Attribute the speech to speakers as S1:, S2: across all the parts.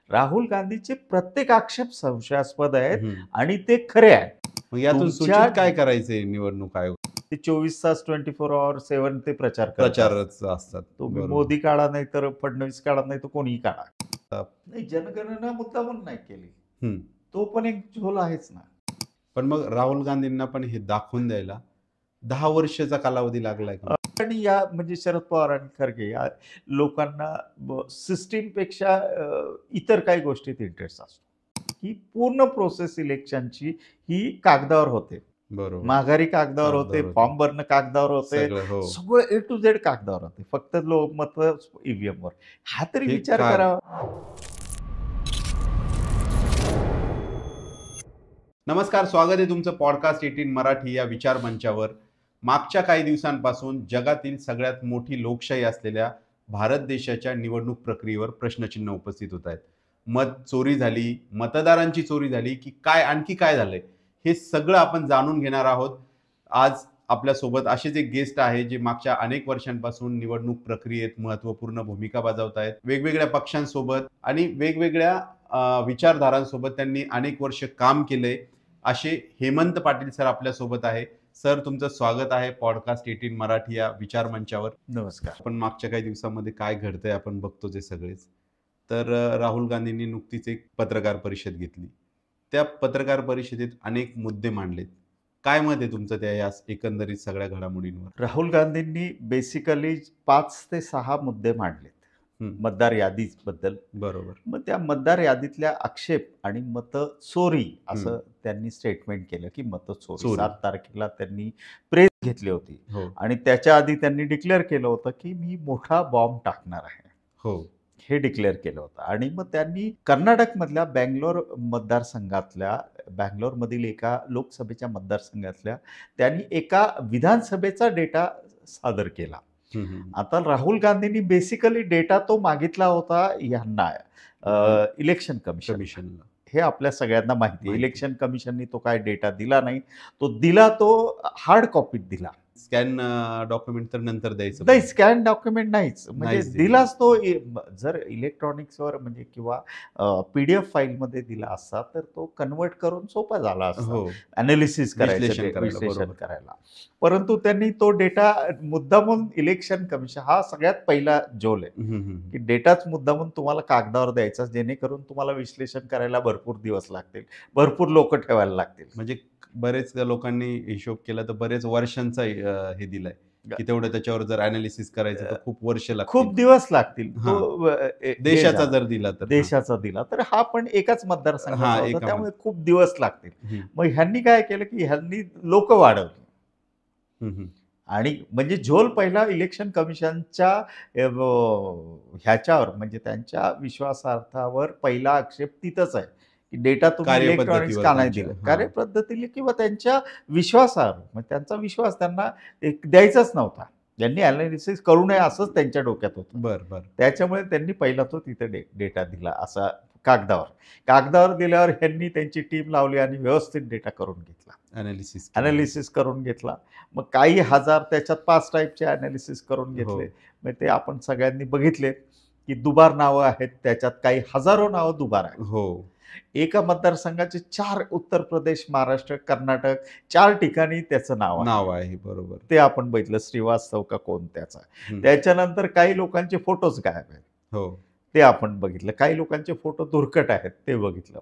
S1: राहुल गांधीचे प्रत्येक आक्षेप संशयास्पद आहेत
S2: हम्म.
S1: आणि ते खरे आहेत.
S2: मग यातून
S1: तुमच्या-
S2: सूचित काय करायचंय निवडणूक आयोग?
S1: ते 24 तास 24/7 ते प्रचार करत असतात.
S2: प्रचारच असतात.
S1: तुम्ही
S2: बरोबर.
S1: मोदी काढा नाही तर फडणवीस काढा नाही तर कोणीही काढा. नाही, जनगणना मुद्दा म्हणून नाही केली,
S2: हम्म.
S1: तो पण एक झोल आहेच ना.
S2: पण मग राहुल गांधींना पण हे दाखवून द्यायला 10 वर्षाचा कालावधी लागलाय का?
S1: आणि या म्हणजे शरद पवार आणि खरगे या लोकांना सिस्टीम पेक्षा इतर काही गोष्टीत इंटरेस्ट असतो. ही पूर्ण प्रोसेस इलेक्शनची ही कागदावर होते.
S2: बरोबर.
S1: माघारी कागदावर होते,
S2: कागदावर होते.
S1: फॉर्म भरणं कागदावर होते,
S2: सगळं, हो.
S1: सगळं ए टू झेड कागदावर होते. फक्त मत ईव्हीएम वर. हा तरी
S2: हे
S1: विचार
S2: काय?
S1: करावा.
S2: नमस्कार, स्वागत आहे तुमचं पॉडकास्ट 18 मराठी या विचार मंचावर. मागच्या काही दिवसांपासून जगातील सगळ्यात मोठी लोकशाही असलेल्या भारत देशाच्या निवडणूक प्रक्रियेवर प्रश्नचिन्ह उपस्थित होत आहेत. मत चोरी झाली, मतदारांची चोरी झाली की काय, आणखी काय झालंय, हे सगळं आपण जाणून घेणार आहोत. आज आपल्यासोबत असेच एक गेस्ट आहे जे मागच्या अनेक वर्षांपासून निवडणूक प्रक्रियेत महत्त्वपूर्ण भूमिका बजावत आहेत. वेगवेगळ्या पक्षांसोबत आणि वेगवेगळ्या विचारधारांसोबत त्यांनी अनेक वर्ष काम केलंय. असे हेमंत पाटील सर आपल्यासोबत आहे. सर, तुमचं स्वागत आहे पॉडकास्ट 18 मराठी या विचार मंचावर.
S1: नमस्कार.
S2: आपण मागच्या काही दिवसांमध्ये काय घडतंय आपण बघतो ते सगळेच. तर राहुल गांधींनी नुकतीच एक पत्रकार परिषद घेतली. त्या पत्रकार परिषदेत अनेक मुद्दे मांडलेत. काय मत आहे तुमचं त्या या एकंदरीत सगळ्या घडामोडींवर?
S1: राहुल गांधींनी बेसिकली 5 ते 6 मुद्दे मांडलेत मतदार यादीबद्दल.
S2: बरोबर.
S1: मग त्या मतदार यादीतल्या आक्षेप आणि मत चोरी असं त्यांनी स्टेटमेंट केलं की मत चोरी. 7 तारखेला त्यांनी प्रेस घेतली होती.
S2: हो.
S1: आणि त्याच्या आधी त्यांनी डिक्लेअर केलं होतं की मी मोठा बॉम्ब टाकणार आहे.
S2: हो.
S1: हे डिक्लेअर केलं होतं. आणि मग त्यांनी कर्नाटकमधल्या बँगलोर मतदारसंघातल्या, बँगलोरमधील एका लोकसभेच्या मतदारसंघातल्या त्यांनी एका विधानसभेचा डेटा सादर केला. आता राहुल गांधींनी बेसिकली डेटा तो मागितला होता ह्यांना, इलेक्शन कमिशनला. हे आपल्या सगळ्यांना माहिती आहे. इलेक्शन कमिशननी तो काय डेटा दिला नाही. तो हार्ड कॉपीत दिला.
S2: स्कॅन डॉक्युमेंट तर नंतर द्यायचं
S1: नाही, स्कॅन डॉक्युमेंट नाहीच. म्हणजे दिलाच तो. जर इलेक्ट्रॉनिक्सवर म्हणजे किंवा PDF फाईलमध्ये दिला असता तर तो कन्वर्ट करून सोपा झाला असता अनालिसिस करायचं, विश्लेषण करायला. परंतु त्यांनी तो डेटा मुद्दामून, इलेक्शन कमिशन हा सगळ्यात पहिला झोल आहे की डेटाच मुद्दामून तुम्हाला कागदावर द्यायचा, जेणेकरून तुम्हाला विश्लेषण करायला भरपूर दिवस लागतील, भरपूर लोक ठेवायला लागतील.
S2: म्हणजे बरेच लोकांनी हिशोब केला तर बरेच वर्षांचा हे दिलाय की तेवढं त्याच्यावर जर अनालिसिस करायचं तर खूप वर्ष लागतील,
S1: खूप दिवस लागतील. तो
S2: देशाचा जर दिला तर,
S1: देशाचा दिला तर हा पण एकाच मतदारसंघाचा होता, त्यामुळे खूप दिवस लागतील. मग ह्यांनी काय केलं की ह्यांनी लोक वाढवली. आणि म्हणजे झोल पहिला इलेक्शन कमिशनच्या ह्याच्यावर, म्हणजे त्यांच्या विश्वासार्थावर पहिला आक्षेप तिथंच आहे की डेटा तुम्ही इलेक्ट्रॉनिक्स का नाही दिलं, कार्यपद्धतीने किंवा त्यांच्या विश्वासावर. मग त्यांचा विश्वास त्यांना द्यायचाच नव्हता. त्यांनी अनालिसिस करू नये असंच त्यांच्या डोक्यात होतं.
S2: बरं.
S1: त्याच्यामुळे त्यांनी पहिला तो तिथे डेटा दिला, असा कागदावर दिल्यावर ह्यांनी त्यांची टीम लावली आणि व्यवस्थित डेटा करून घेतला, अनालिसिस करून घेतला. मग काही हजार, त्याच्यात 5 टाईपचे अनालिसिस करून घेतले. मग ते आपण सगळ्यांनी बघितले की दुबार नावं आहेत, त्याच्यात काही हजारो नावं दुबार आहेत. एका मतदारसंघाचे 4, उत्तर प्रदेश, महाराष्ट्र, कर्नाटक, 4 ठिकाणी त्याचं नाव आहे.
S2: बरोबर.
S1: ते आपण बघितलं, श्रीवास्तव का कोण त्याचा. त्याच्यानंतर काही लोकांचे फोटोज गायब आहेत, ते आपण बघितलं. काही लोकांचे फोटो धुरकट आहेत, ते बघितलं.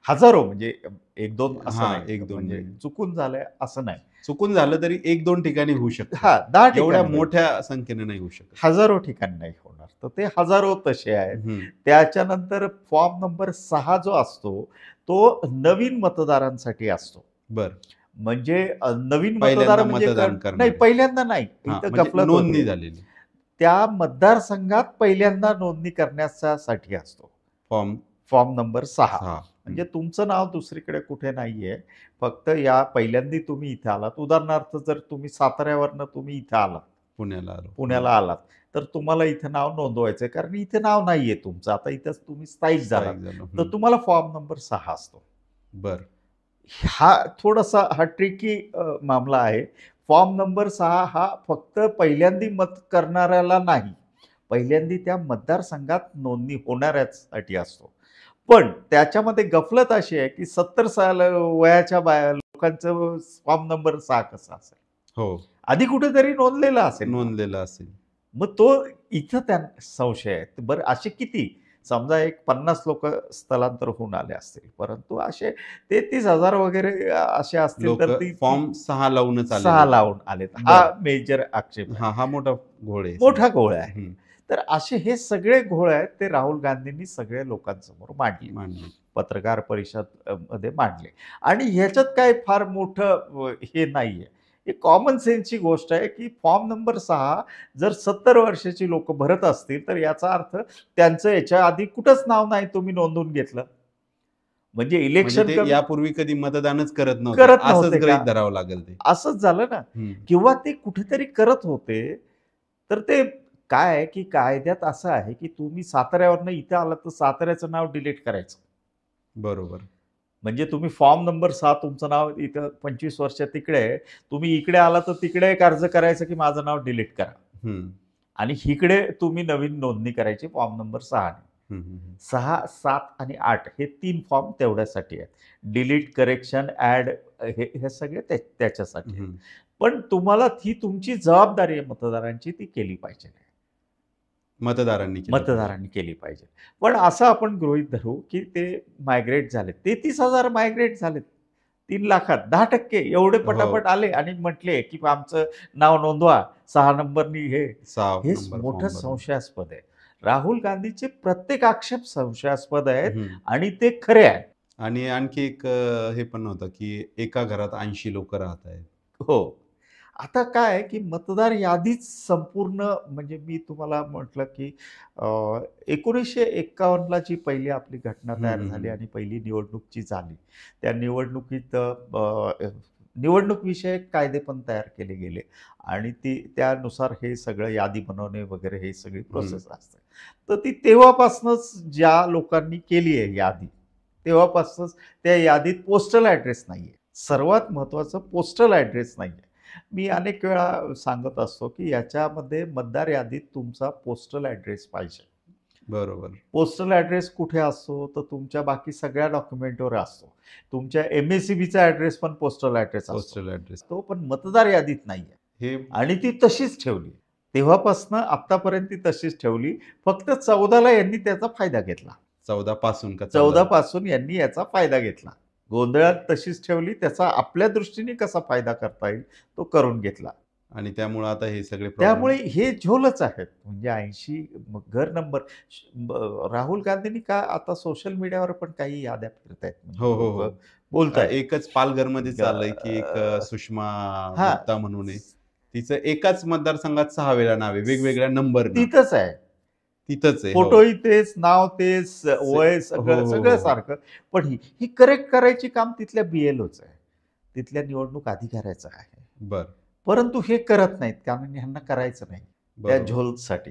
S1: हजारो, म्हणजे 1-2 असं नाही, म्हणजे चुकून झालंय असं नाही.
S2: चुकून झालं तरी 1-2 ठिकाणी होऊ शकतं.
S1: 10 ठिकाणी,
S2: एवढ्या मोठ्या संख्येने नाही होऊ शकत.
S1: हजारो ठिकाणी नाही होणार. तर ते हजारो तसे आहेत. त्याच्यानंतर फॉर्म नंबर 6 जो असतो तो नवीन मतदारांसाठी असतो. म्हणजे नवीन मतदार म्हणजे पहिल्यांदा नाही,
S2: नोंदणी झालेली
S1: त्या मतदारसंघात पहिल्यांदा नोंदणी करण्यासाठी असतो फॉर्म नंबर 6. म्हणजे तुमचं नाव दुसरीकडे कुठे नाहीये, फक्त या पहिल्यांदा तुम्ही इथे आलात. उदाहरणार्थ, जर तुम्ही साताऱ्यावरनं तुम्ही इथे आलात, पुण्याला आलात, तर तुम्हाला इथे नाव नोंदवायचंय, कारण इथे नाव नाहीये तुमचं. आता इथंच तुम्ही स्थायिक झाला तर तुम्हाला फॉर्म नंबर 6 असतो. हा थोडासा ट्रिकी मामला आहे. फॉर्म नंबर 6 हा फक्त पहिल्यांदा मत करणाऱ्याला नाही, पहिल्यांदा त्या मतदारसंघात नोंदणी होणाऱ्यासाठी असतो. पण त्याच्यामध्ये गफलत अशी आहे की 70 साल वयाच्या लोकांचं फॉर्म नंबर 6 कसा असेल?
S2: हो,
S1: आधी कुठेतरी नोंदलेला असेल.
S2: नोंदलेलं असेल.
S1: मग तो इथं त्या संशय आहे. बरं असे किती? समजा एक 50 लोक स्थलांतर होऊन आले असतील, परंतु असे 33,000 वगैरे असे असतील
S2: लोक
S1: तर ती
S2: फॉर्म 6 लावूनच आले.
S1: 6 लावून आलेत. हा मेजर आक्षेप आहे.
S2: हा मोठा घोळ आहे.
S1: मोठा घोळ आहे.
S2: हम्म,
S1: तर असे हे सगळे घोळ आहेत ते राहुल गांधींनी सगळ्या लोकांसमोर मांडले.
S2: मांडली.
S1: पत्रकार परिषद मध्ये मांडले. आणि ह्याच्यात काय फार मोठं हे नाहीये. ही कॉमन सेन्सची गोष्ट आहे की फॉर्म नंबर 6 जर 70 वर्षाची लोक भरत असतील तर याचा अर्थ त्यांचं याच्या आधी कुठंच नाव नाही तुम्ही नोंदवून घेतलं. म्हणजे
S2: म्हणजे
S1: इलेक्शन
S2: ते यापूर्वी कधी मतदानच करत
S1: करत
S2: नव्हते,
S1: नव्हते
S2: असंच
S1: का?
S2: गृहीत धरावं लागेल ते.
S1: असंच झालं ना.
S2: हम्म,
S1: किंवा ते कुठेतरी करत होते. तर ते काय आहे की कायद्यात असं आहे की तुम्ही साताऱ्यावरनं इथं आलात तर साताऱ्याचं नाव डिलीट करायचं.
S2: बरोबर.
S1: म्हणजे तुम्ही फॉर्म नंबर 6 तुमचं नाव इथं 25 वर्ष तिकडे आहे. तुम्ही इकडे आला तर तिकडे एक अर्ज करायचं की माझं नाव डिलीट करा.
S2: हम्म,
S1: आणि इकडे तुम्ही नवीन नोंदणी करायची फॉर्म नंबर 6 ने.
S2: हम्म, हम्म.
S1: 6, 7 आणि 8 हे 3 फॉर्म तेवढ्यासाठी आहेत. डिलीट, करेक्शन, ॲड हे हे सगळे त्याच्यासाठी आहेत.
S2: हम्म.
S1: पण तुम्हाला ती तुमची जबाबदारी आहे मतदारांची ती केली पाहिजे.
S2: मतदारांनी केलं पाहिजे.
S1: मतदारांनी केली पाहिजे. पण असं आपण गृहीत धरू की ते मायग्रेट झालेत. 33,000 मायग्रेट झालेत. 3 लाखात 10% एवढे
S2: हो.
S1: पटापट आले आणि म्हटले की आमचं नाव नोंदवा 6 नंबरनी हे
S2: 6
S1: हे
S2: नंबर
S1: मोठं
S2: फॉर्म भरून.
S1: संशयास्पद आहे. राहुल गांधीचे प्रत्येक आक्षेप संशयास्पद आहेत
S2: हम्म.
S1: आणि ते खरे आहेत.
S2: आणि आणखी एक हे पण होतं की एका घरात 80 लोक राहत आहेत.
S1: हो. आता काय आहे, की मतदार यादीच संपूर्ण म्हणजे मी तुम्हाला म्हटलं, की 1951ला जी पहिली आपली घटना तयार
S2: हम्म,
S1: झाली
S2: हम्म.
S1: आणि पहिली निवडणूक जी झाली, त्या निवडणुकीत निवडणूक विषयक कायदे पण तयार केले गेले आणि त्यानुसार हे सगळं यादी बनवणे वगैरे हे सगळी प्रोसेस असते. तर ती तेव्हापासूनच ज्या लोकांनी केली आहे यादी, तेव्हापासूनच त्या यादीत पोस्टल ॲड्रेस नाहीये. सर्वात महत्त्वाचं पोस्टल ॲड्रेस नाहीये. मी अनेक वेळा सांगत असतो की याच्यामध्ये मतदार यादीत तुमचा पोस्टल ॲड्रेस पाहिजे.
S2: बरोबर.
S1: पोस्टल ॲड्रेस कुठे असतो तर तुमच्या बाकी सगळ्या डॉक्युमेंटवर असतो. तुमच्या MSCBचा ॲड्रेस पण पोस्टल ॲड्रेस असतो.
S2: पोस्टल ॲड्रेस
S1: तो पण मतदार यादीत नाहीये
S2: हे
S1: आणि ती तशीच ठेवली. तेव्हापासून आतापर्यंत ती तशीच ठेवली. फक्त 14ला यांनी त्याचा फायदा घेतला.
S2: 14 पासून का
S1: 14 पासून यांनी याचा फायदा घेतला. गोंधळात तशीच ठेवली. त्याचा आपल्या दृष्टीने कसा फायदा करता येईल तो करून घेतला.
S2: आणि त्यामुळे आता हे सगळे problem.
S1: त्यामुळे हे झोलच आहेत. म्हणजे 80 घर नंबर राहुल गांधींनी का आता सोशल मीडियावर पण काही याद्या फिरतायत.
S2: हो, हो, हो.
S1: बोलतायत.
S2: एकच पालघरमध्ये चाललंय की एक सुषमा
S1: हा.
S2: गुप्ता म्हणून आहे. तिचं एकाच मतदारसंघात 6 वेळा नाव आहे, वेगवेगळ्या नंबर
S1: तिथंच आहे.
S2: तिथंच आहे.
S1: फोटोही तेच, नाव तेच, वय
S2: हो,
S1: सगळं
S2: हो,
S1: सगळं
S2: हो.
S1: सारखं. पण ही करेक्ट करायची काम तिथल्या BLOच आहे. तिथल्या निवडणूक अधिकाऱ्याचं आहे.
S2: बर
S1: परंतु हे करत नाहीत कारण ह्यांना करायचं नाही. त्या
S2: बरोबर.
S1: झोलसाठी.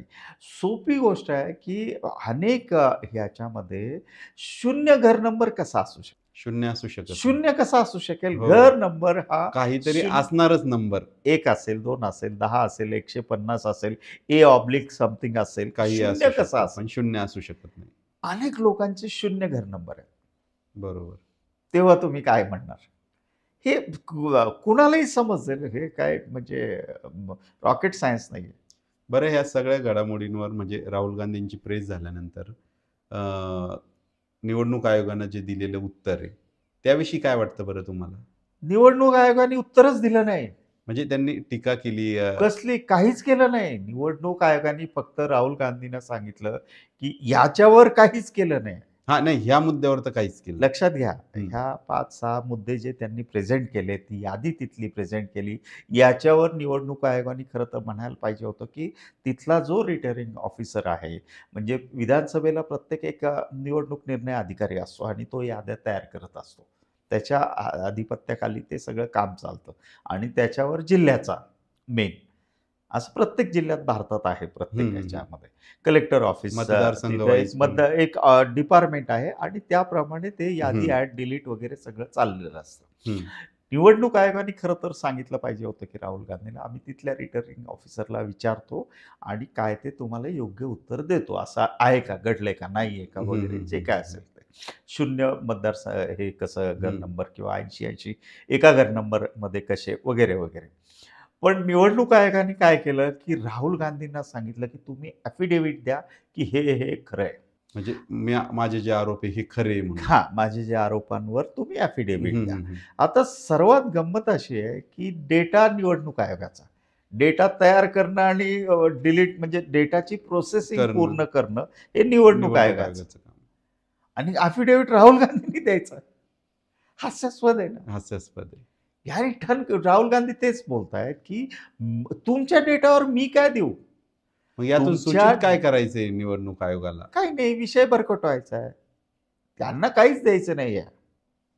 S1: सोपी गोष्ट आहे की अनेक ह्याच्यामध्ये शून्य घर नंबर कसा असू शकेल?
S2: शून्य असू शकत नाही.
S1: शून्य कसा असू शकेल?
S2: हो.
S1: घर नंबर हा
S2: काहीतरी
S1: शून्य-
S2: असणारच नंबर.
S1: 1 असेल, 2 असेल, 10 असेल, 150 असेल, A/समथिंग असेल,
S2: काही असू
S1: शून्य
S2: शकतं,
S1: कसा असेल?
S2: पण शून्य असू शकत नाही.
S1: अनेक लोकांचे शून्य घर नंबर आहेत.
S2: बरोबर.
S1: तेव्हा तुम्ही काय म्हणणार? हे कुणालाही समजेल. हे काय म्हणजे रॉकेट सायन्स नाहीये.
S2: बरं, ह्या सगळ्या घडामोडींवर म्हणजे राहुल गांधींची प्रेस झाल्यानंतर निवडणूक आयोगानं जे दिलेलं उत्तर आहे त्याविषयी काय वाटतं बरं तुम्हाला?
S1: निवडणूक आयोगाने उत्तरच दिलं नाही.
S2: म्हणजे त्यांनी टीका केली.
S1: कसली काहीच केलं नाही. निवडणूक आयोगाने फक्त राहुल गांधींना सांगितलं की याच्यावर काहीच केलं नाही.
S2: हा नाही, ह्या मुद्द्यावर तर काहीच केलं.
S1: लक्षात घ्या,
S2: हम्म.
S1: ह्या 5-6 मुद्दे जे त्यांनी प्रेझेंट केले, ती यादी तिथली प्रेझेंट केली. याच्यावर निवडणूक आयोगाने खरं तर म्हणायला पाहिजे होतं की तिथला जो रिटर्निंग ऑफिसर आहे, म्हणजे विधानसभेला प्रत्येक एक निवडणूक निर्णय अधिकारी असतो आणि तो याद्या तयार करत असतो. त्याच्या आधिपत्याखाली ते सगळं काम चालतं आणि त्याच्यावर जिल्ह्याचा मेन असं प्रत्येक जिल्ह्यात भारतात आहे. प्रत्येक
S2: हम्म.
S1: ह्याच्यामध्ये कलेक्टर ऑफिस,
S2: मतदारसंघ
S1: तिथे
S2: wise पण.
S1: एक डिपार्टमेंट आहे आणि त्याप्रमाणे ते यादी ॲड डिलीट वगैरे सगळं चाललेलं असतं.
S2: हम्म.
S1: निवडणूक आयोगाने खरं तर सांगितलं पाहिजे होतं की राहुल गांधींना आम्ही तिथल्या रिटर्निंग ऑफिसरला विचारतो आणि काय ते तुम्हाला योग्य उत्तर देतो. असं आहे का, घडलंय का, नाही आहे का वगैरे जे काय असेल ते. शून्य हे कसं घर नंबर किंवा 80-80 एका घर नंबरमध्ये कसे वगैरे वगैरे. पण निवडणूक आयोगाने काय केलं, की राहुल गांधींना सांगितलं, की तुम्ही ॲफिडेव्हिट द्या, की हे खरं आहे.
S2: म्हणजे माझे जे आरोप आहे हे खरे म्हणून.
S1: हां, माझे जे आरोपांवर तुम्ही ॲफिडेव्हिट
S2: हं,
S1: द्या.
S2: हं, हं.
S1: आता सर्वात गंमत अशी आहे, की डेटा निवडणूक आयोगाचा. डेटा तयार करणं आणि डिलीट म्हणजे डेटाची प्रोसेसिंग
S2: करणं.
S1: पूर्ण करणं हे निवडणूक आयोगाचं.
S2: आयोगाचं काम.
S1: आणि ॲफिडेव्हिट राहुल गांधींनी द्यायचं. हास्यास्पद आहे ना.
S2: हास्यास्पद आहे.
S1: यार राहुल गांधी तेच बोलतायत, की तुमच्या डेटावर मी काय देऊ?
S2: मग यातून
S1: तुमच्या
S2: सूचित काय करायचंय निवडणूक आयोगाला?
S1: काही नाही, विषय भरकटवायचा आहे. त्यांना काहीच द्यायचं नाहीये.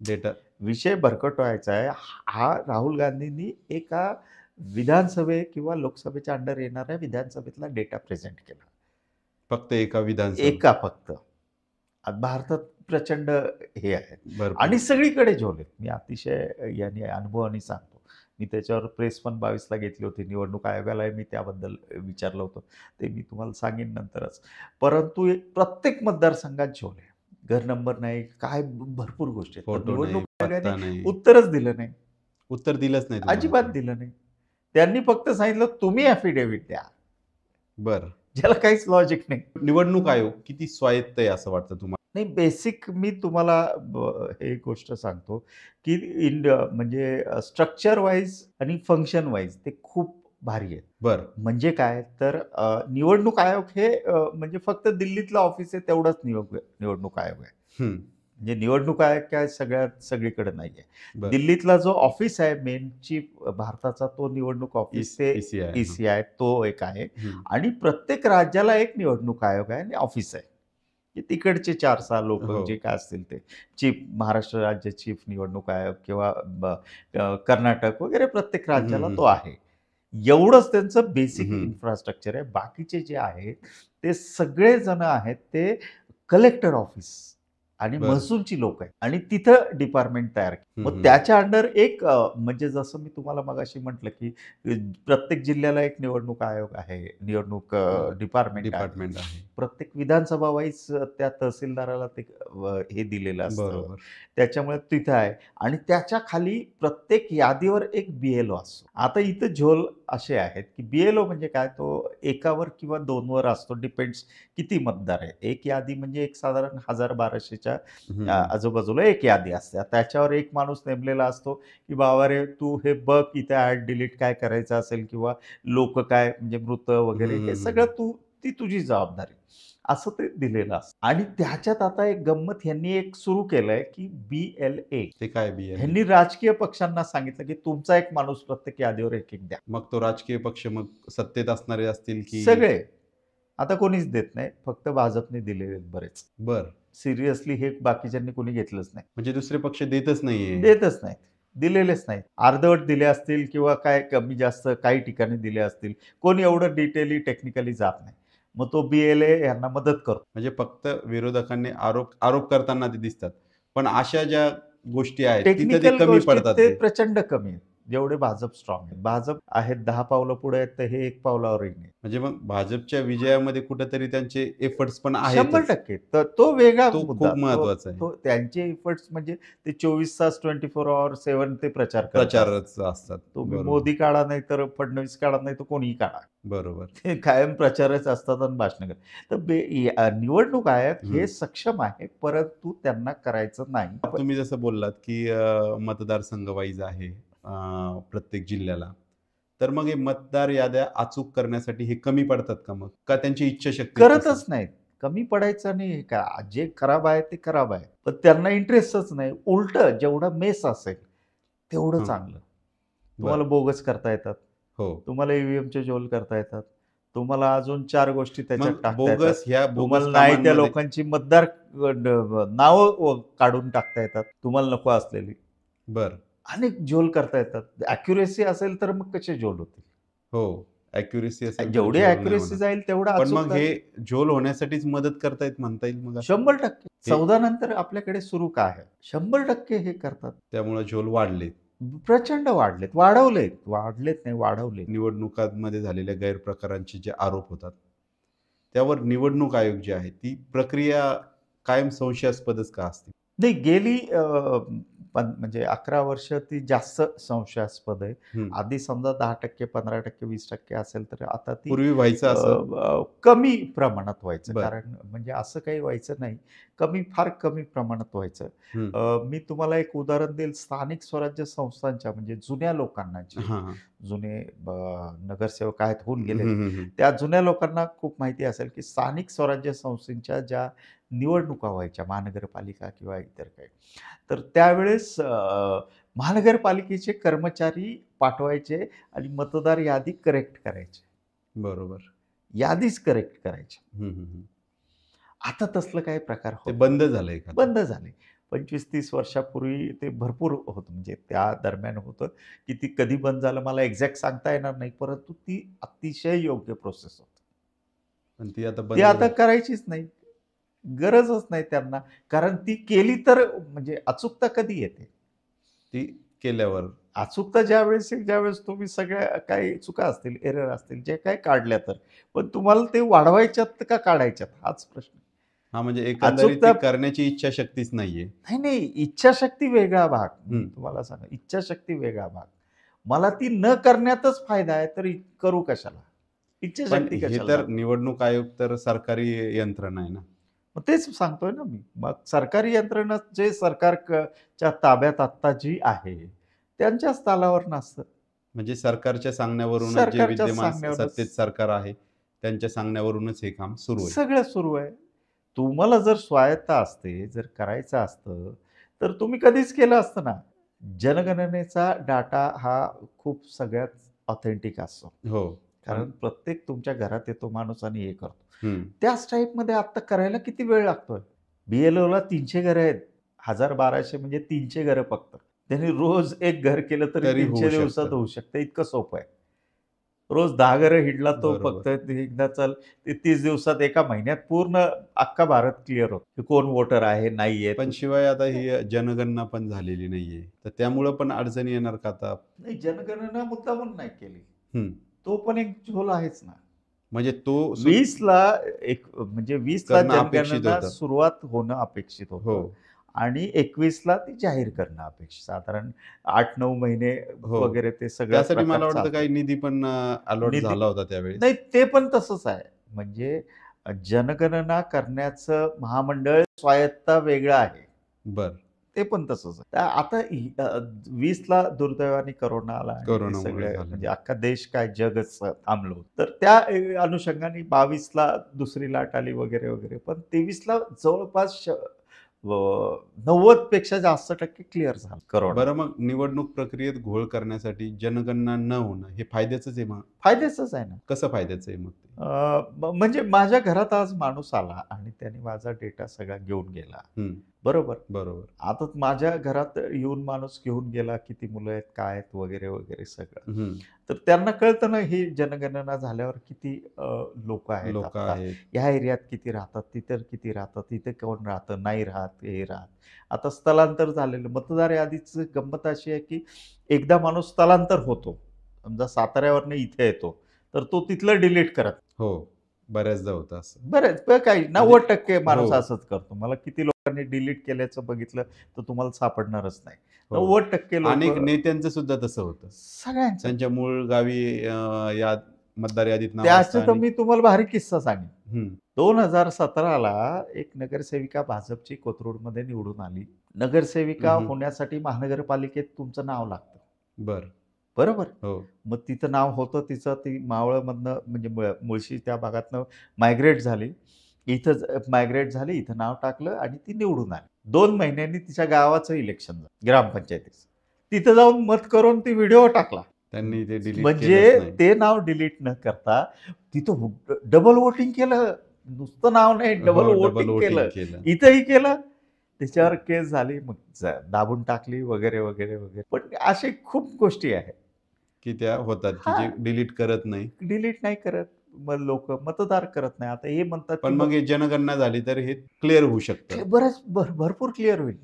S2: डेटा
S1: विषय भरकटवायचा आहे. हा राहुल गांधींनी एका विधानसभे किंवा लोकसभेच्या अंडर येणाऱ्या विधानसभेतला डेटा प्रेझेंट केला.
S2: फक्त एका विधानसभा.
S1: एका फक्त. भारतात प्रचंड हे आहे
S2: भरपूर.
S1: आणि सगळीकडे झोल आहेत. मी अतिशय याने अनुभवाने सांगतो. मी त्याच्यावर प्रेस पण 22ला घेतली होती. निवडणूक आयोगालाही मी त्याबद्दल विचारलं होतं. ते मी तुम्हाला सांगेन नंतरच. परंतु प्रत्येक मतदारसंघात झोल आहे. घर नंबर नाही, काय भरपूर गोष्टी आहेत. तर
S2: फोटो नाही,
S1: निवडणूक
S2: पत्ता
S1: आयोगाने
S2: नाही.
S1: उत्तरच दिलं नाही.
S2: उत्तर दिलंच नाही तुम्हाला.
S1: अजिबात दिलं नाही. त्यांनी फक्त सांगितलं तुम्ही ॲफिडेव्हिट द्या.
S2: बरं.
S1: ज्याला काहीच लॉजिक नाही.
S2: निवडणूक आयोग किती स्वायत्त आहे असं वाटतं तुम्हाला?
S1: नाही, बेसिक मी तुम्हाला हे गोष्ट सांगतो, की म्हणजे स्ट्रक्चर वाईज आणि फंक्शन वाईज ते खूप भारी आहेत.
S2: बरं.
S1: म्हणजे काय तर निवडणूक आयोग हे म्हणजे फक्त दिल्लीतलं ऑफिस आहे तेवढंच निवडणूक आयोग आहे.
S2: हं.
S1: म्हणजे निवडणूक आयोग काय सगळीकडे नाहीये.
S2: बरं.
S1: दिल्लीतला जो ऑफिस आहे मेन चीफ भारताचा तो निवडणूक ऑफिस ते
S2: ECI.
S1: ECI तो एक आहे.
S2: हं.
S1: आणि प्रत्येक राज्याला एक निवडणूक आयोग आहे आणि ऑफिस आहे. की तिकडचे 4-6 लोक
S2: हो.
S1: जे काय असतील ते महाराष्ट्र राज्य चीफ निवडणूक आयोग किंवा कर्नाटक वगैरे प्रत्येक राज्याला तो आहे. एवढंच त्यांचं बेसिक इन्फ्रास्ट्रक्चर आहे. बाकीचे जे आहेत ते सगळे जण आहेत ते कलेक्टर ऑफिस आणि
S2: बरं.
S1: महसूलची लोक आहेत आणि तिथं डिपार्टमेंट तयार केलं. मग त्याच्या अंडर एक म्हणजे जसं मी तुम्हाला मगाशी म्हटलं, की प्रत्येक जिल्ह्याला एक निवडणूक आयोग आहे, निवडणूक डिपार्टमेंट
S2: आहे.
S1: प्रत्येक विधानसभा वाईज त्या तहसीलदाराला ते हे दिलेलं असतं.
S2: बरोबर.
S1: त्याच्यामुळे तिथं आहे आणि त्याच्या खाली प्रत्येक यादीवर एक BLO असतो. आता इथं झोल असे आहेत, की BLO म्हणजे काय, तो एकावर किंवा 2वर असतो, डिपेंड्स किती मतदार आहे. एक यादी म्हणजे एक साधारण 1000-1200च्या आजूबाजूला एक यादी असते. त्याच्यावर एक माणूस नेमलेला असतो, की बाबा रे तू हे बघ इथे ॲड डिलीट काय करायचं असेल किंवा लोक काय म्हणजे मृत वगैरे हे सगळं ती तुझी जबाबदारी असं ते दिलेलं असतं. आणि त्याच्यात आता एक गंमत ह्यांनी एक सुरू केलंय, की BLA.
S2: ते काय BLA?
S1: ह्यांनी राजकीय पक्षांना सांगितलं, की तुमचा एक माणूस प्रत्येक यादीवर एक द्या.
S2: मग तो राजकीय पक्ष मग सत्तेत असणारे असतील की
S1: सगळे. आता कोणीच देत नाही, फक्त भाजपने दिलेले आहेत बरेच.
S2: बरं.
S1: सिरियसली हे बाकीच्यांनी कोणी घेतलंच नाही.
S2: म्हणजे दुसरे पक्ष देतच नाहीये.
S1: देतच नाहीत. दिलेलेच नाहीत. अर्धवट दिले असतील किंवा काय कमी जास्त काही ठिकाणी दिले असतील. कोणी एवढं डिटेली टेक्निकली जात नाही. मग तो BLA यांना मदत करतो.
S2: म्हणजे फक्त विरोधकांनी आरोप करताना ते दिसतात. पण अशा ज्या गोष्टी आहेत तिथे ते
S1: टेक्निकल
S2: कमी
S1: गोष्टीत
S2: पडतात
S1: ते
S2: ते.
S1: प्रचंड कमी आहेत. जेवढे भाजप स्ट्रॉंग आहे. भाजप आहेत 10 पावलं पुढे आहेत, तर हे 1 पावलावरही नाही.
S2: म्हणजे मग भाजपच्या विजयामध्ये कुठेतरी त्यांचे एफर्ट्स पण आहेत.
S1: 100%. तर तो वेगळा
S2: तो
S1: मुद्दा.
S2: खूप महत्वाचा आहे.
S1: तो त्यांचे एफर्ट्स म्हणजे ते 24 तास 24 अवर 7 ते प्रचार करत असतात.
S2: प्रचारच असतात.
S1: तुम्ही
S2: बरोबर.
S1: मोदी काढा नाही तर फडणवीस काढा नाही तर कोणीही काढा.
S2: बरोबर.
S1: ते कायम प्रचारच असतात आणि भाषणं करतात. तर निवडणूक आयोग हे सक्षम आहे, परंतु त्यांना करायचं नाही.
S2: तुम्ही जसं बोललात की मतदारसंघ वाईज आहे प्रत्येक जिल्ह्याला, तर मग हे मतदार याद्या अचूक करण्यासाठी हे कमी पडतात का मग? का त्यांची इच्छाशक्ती
S1: करतच नाहीत. कमी पडायचं नाही का, जे खराब आहे ते खराब आहे. पण त्यांना इंटरेस्टच नाही. उलटं जेवढं मेस असेल तेवढं चांगलं. तुम्हाला बोगस करता येतात.
S2: हो.
S1: तुम्हाला EVMचे झोल करता येतात. तुम्हाला अजून 4 गोष्टी त्याच्यात टाकता
S2: बोगस
S1: येतात. तुम्हाला नाही त्या लोकांची मतदार नावं काढून टाकता येतात. तुम्हाला नको असलेली.
S2: बरं.
S1: अनेक झोल करता येतात. ॲक्युरेसी असेल तर मग कसे झोल होतील?
S2: हो. ॲक्युरेसी असेल.
S1: जेवढी ॲक्युरेसी जाईल तेवढा
S2: पण मग हे झोल होण्यासाठीच मदत करतायत म्हणता येईल मग?
S1: 100%. 14 नंतर आपल्याकडे सुरू काय आहे? 100% हे करतात.
S2: त्यामुळे झोल वाढले.
S1: प्रचंड वाढलेत. वाढलेत नाही, वाढवले.
S2: निवडणुकांमध्ये झालेल्या गैरप्रकारांचे जे आरोप होतात त्यावर निवडणूक आयोग जे आहे ती प्रक्रिया कायम संशयास्पदच का असते?
S1: नाही, गेली म्हणजे 11 वर्ष ती जास्त संशयास्पद आहे.
S2: हं.
S1: आधी समजा 10%, 15%, 20% असेल, तर आता ती
S2: पूर्वी व्हायचं असं?
S1: कमी प्रमाणात व्हायचं.
S2: बरं.
S1: कारण म्हणजे असं काही व्हायचं नाही. फार कमी प्रमाणात व्हायचं.
S2: हं.
S1: मी तुम्हाला एक उदाहरण देईल. स्थानिक स्वराज्य संस्थांच्या म्हणजे जुन्या लोकांना, जे
S2: हां, हां.
S1: जुने नगरसेवक आहेत, होऊन
S2: हं,
S1: गेले,
S2: हं, हं.
S1: त्या जुन्या लोकांना खूप माहिती असेल, की स्थानिक स्वराज्य संस्थेच्या ज्या निवडणुका व्हायच्या, महानगरपालिका किंवा इतर काही, तर त्यावेळेस महानगरपालिकेचे कर्मचारी पाठवायचे आणि मतदार यादी करेक्ट करायचे.
S2: बरोबर.
S1: यादीच करेक्ट करायची.
S2: हं, हं, हं.
S1: आता तसलं काही प्रकार
S2: ते
S1: होत
S2: बंद झालंय का?
S1: बंद झाले. 25-30 वर्षापूर्वी ते भरपूर होतं. म्हणजे त्या दरम्यान होतं, की ती कधी बंद झालं मला एक्झॅक्ट सांगता येणार नाही. परंतु ती अतिशय योग्य प्रोसेस होती.
S2: पण ती आता
S1: ती
S2: बंद
S1: आता
S2: झाली.
S1: करायचीच नाही. गरजच नाही त्यांना. कारण ती केली तर म्हणजे अचूकता कधी येते?
S2: ती केल्यावर.
S1: अचूकता ज्यावेळेस येईल, ज्यावेळेस तुम्ही सगळ्या काही चुका असतील, एरर असतील, जे काही काढल्या तर. पण तुम्हाला ते वाढवायच्यात का काढायच्यात हाच प्रश्न.
S2: हां, म्हणजे एकंदरीत
S1: अचूकता
S2: ती करण्याची इच्छाशक्तीच नाहीये.
S1: नाही, नाही. इच्छाशक्ती वेगळा भाग. मी
S2: हं.
S1: तुम्हाला सांगा, इच्छाशक्ती वेगळा भाग. मला ती न करण्यातच फायदा आहे, तर करू कशाला?
S2: पण
S1: इच्छाशक्ती
S2: हे
S1: कशाला
S2: तर
S1: दाखवू?
S2: निवडणूक आयोग तर सरकारी यंत्रणा आहे ना.
S1: मग तेच सांगतोय ना मी. मग सरकारी यंत्रणा जे च्या ताब्यात आत्ता जी आहे, त्यांच्याच तालावर नसतं.
S2: म्हणजे सरकारच्या सांगण्यावरूनच जे
S1: सरकारच्याच
S2: विद्यमान
S1: सांगण्यावरच
S2: सत्तेत सरकार आहे, त्यांच्या सांगण्यावरूनच हे काम सुरू आहे.
S1: सगळं सुरू आहे. तुम्हाला जर स्वायत्ता असते, जर करायचं असतं, तर तुम्ही कधीच केलं असतं ना. जनगणनेचा डाटा हा खूप सगळ्यात ऑथेंटिक असतो.
S2: हो.
S1: कारण प्रत्येक तुमच्या घरात येतो माणूस आणि हे करतो.
S2: हं.
S1: त्याच टाईपमध्ये आत्ता करायला किती वेळ लागतोय? BLOला 300 घरं आहेत. 1000-1200 म्हणजे 300 घरं फक्त. त्यांनी रोज एक घर केलं तरी
S2: तरी होऊ
S1: 300 दिवसात
S2: शकतं.
S1: होऊ शकतं. इतकं सोपं आहे. रोज 10 घरं हिंडला तो
S2: बरोबर.
S1: फक्त एकदा चल, ते 30 दिवसात, एका महिन्यात पूर्ण अख्खा भारत क्लिअर होतो, की कोण वोटर आहे, नाहीये.
S2: पण शिवाय आता ही जनगणना पण झालेली नाहीये. तर त्यामुळं पण अडचणी येणार का आता?
S1: नाही, जनगणना मुद्दामून नाही केली.
S2: हं.
S1: तो पण एक झोल आहेच ना.
S2: म्हणजे तो
S1: 20ला म्हणजे 20ला
S2: करणं अपेक्षित
S1: जनगणना
S2: होतं.
S1: सुरुवात होणं अपेक्षित
S2: हो.
S1: होतं आणि 21ला ती जाहीर करणं अपेक्षित. साधारण 8-9 महिने
S2: हो.
S1: वगैरे ते सगळं
S2: त्यासाठी
S1: प्रकार
S2: मला वाटतं
S1: चालतो.
S2: काही निधी पण अलॉट
S1: निधी
S2: झाला होता त्यावेळेस.
S1: नाही, ते पण तसंच आहे. म्हणजे जनगणना करण्याचं महामंडळ स्वायत्ता वेगळं आहे.
S2: बरं.
S1: ते पण तसंच आहे. तर आता 20ला दुर्दैवाने कोरोना आला आणि ते
S2: कोरोनामुळे
S1: सगळे
S2: झालं.
S1: म्हणजे अख्खा देश काय जगच थांबलो. तर त्या अनुषंगाने 22ला दुसरी लाट आली वगैरे, वगैरे. पण 23ला जवळपास 90 पेक्षा जास्त टक्के क्लिअर झालं कोरोना.
S2: बरं, मग निवडणूक प्रक्रियेत घोळ करण्यासाठी जनगणना न होणं हे फायद्याचंच आहे मग?
S1: फायद्याचंच आहे ना.
S2: कसं फायद्याचं आहे मग ते?
S1: म्हणजे माझ्या घरात आज माणूस आला आणि त्याने माझा डेटा सगळा घेऊन गेला.
S2: हं.
S1: बरोबर.
S2: बरोबर.
S1: आता माझ्या घरात येऊन माणूस घेऊन गेला, किती मुलं आहेत, काय आहेत वगैरे, वगैरे सगळं.
S2: हं.
S1: तर त्यांना कळतं ना, ही जनगणना झाल्यावर किती लोकं आहेत
S2: लोकं
S1: आता.
S2: आहेत.
S1: ह्या एरियात किती राहतात, तिथं किती राहतात, तिथे कोण राहतं, नाही राहत, हे राहत. आता स्थलांतर झालेलं. मतदार यादीची गंमत अशी आहे, की एकदा माणूस स्थलांतर होतो. समजा साताऱ्यावरनं इथे येतो, तर तो तिथलं डिलीट करत.
S2: हो. बऱ्याचदा होतं असं.
S1: बरेच काही
S2: म्हणजे
S1: 90% माणूस
S2: हो.
S1: असंच करतो. मला किती लोकांनी डिलीट केल्याचं बघितलं, तर तुम्हाला सापडणारच नाही.
S2: हो.
S1: 90%
S2: अनेक
S1: लोकं
S2: नेत्यांचं सुद्धा तसं होतं.
S1: सगळ्यांचं.
S2: त्यांच्या मूळ गावी याद मतदार यादीत नाव असतं
S1: त्याचं तर
S2: आणि
S1: मी तुम्हाला भारी किस्सा सांगेन.
S2: हं.
S1: 2017ला एक नगरसेविका भाजपची कोथरूडमध्ये निवडून आली. नगरसेविका
S2: हं, हं.
S1: होण्यासाठी महानगरपालिकेत तुमचं नाव लागतं.
S2: बरं.
S1: बरोबर?
S2: हो.
S1: मग तिचं नाव होतं, ती मावळमधनं म्हणजे मुळशी त्या भागातनं मायग्रेट झाली. इथं मायग्रेट झाली, इथं नाव टाकलं आणि ती निवडून आली. 2 महिन्यांनी तिच्या गावाचं इलेक्शन झालं, ग्रामपंचायतीचं. तिथं जाऊन मत करून ती व्हिडिओ टाकला.
S2: त्यांनी ते डिलीट
S1: म्हणजे
S2: केलंच नाही.
S1: ते नाव डिलीट न करता तिथं डबल वोटिंग केलं. नुसतं नाव नाही, डबल
S2: हो, डबल
S1: वोटिंग
S2: वोटिंग
S1: केलं.
S2: केलं.
S1: इथंही केलं. त्याच्यावर केस झाली, मग दाबून टाकली वगैरे, वगैरे, वगैरे. पण अशा खूप गोष्टी आहेत.
S2: की त्या होतात, की
S1: हां.
S2: जे डिलीट करत नाही.
S1: डिलीट नाही करत. मग लोकं मतदार करत नाही. आता हे म्हणतात,
S2: पण
S1: की
S2: मग हे जनगणना झाली तर हे क्लिअर होऊ शकतं.
S1: भरपूर क्लिअर होईल.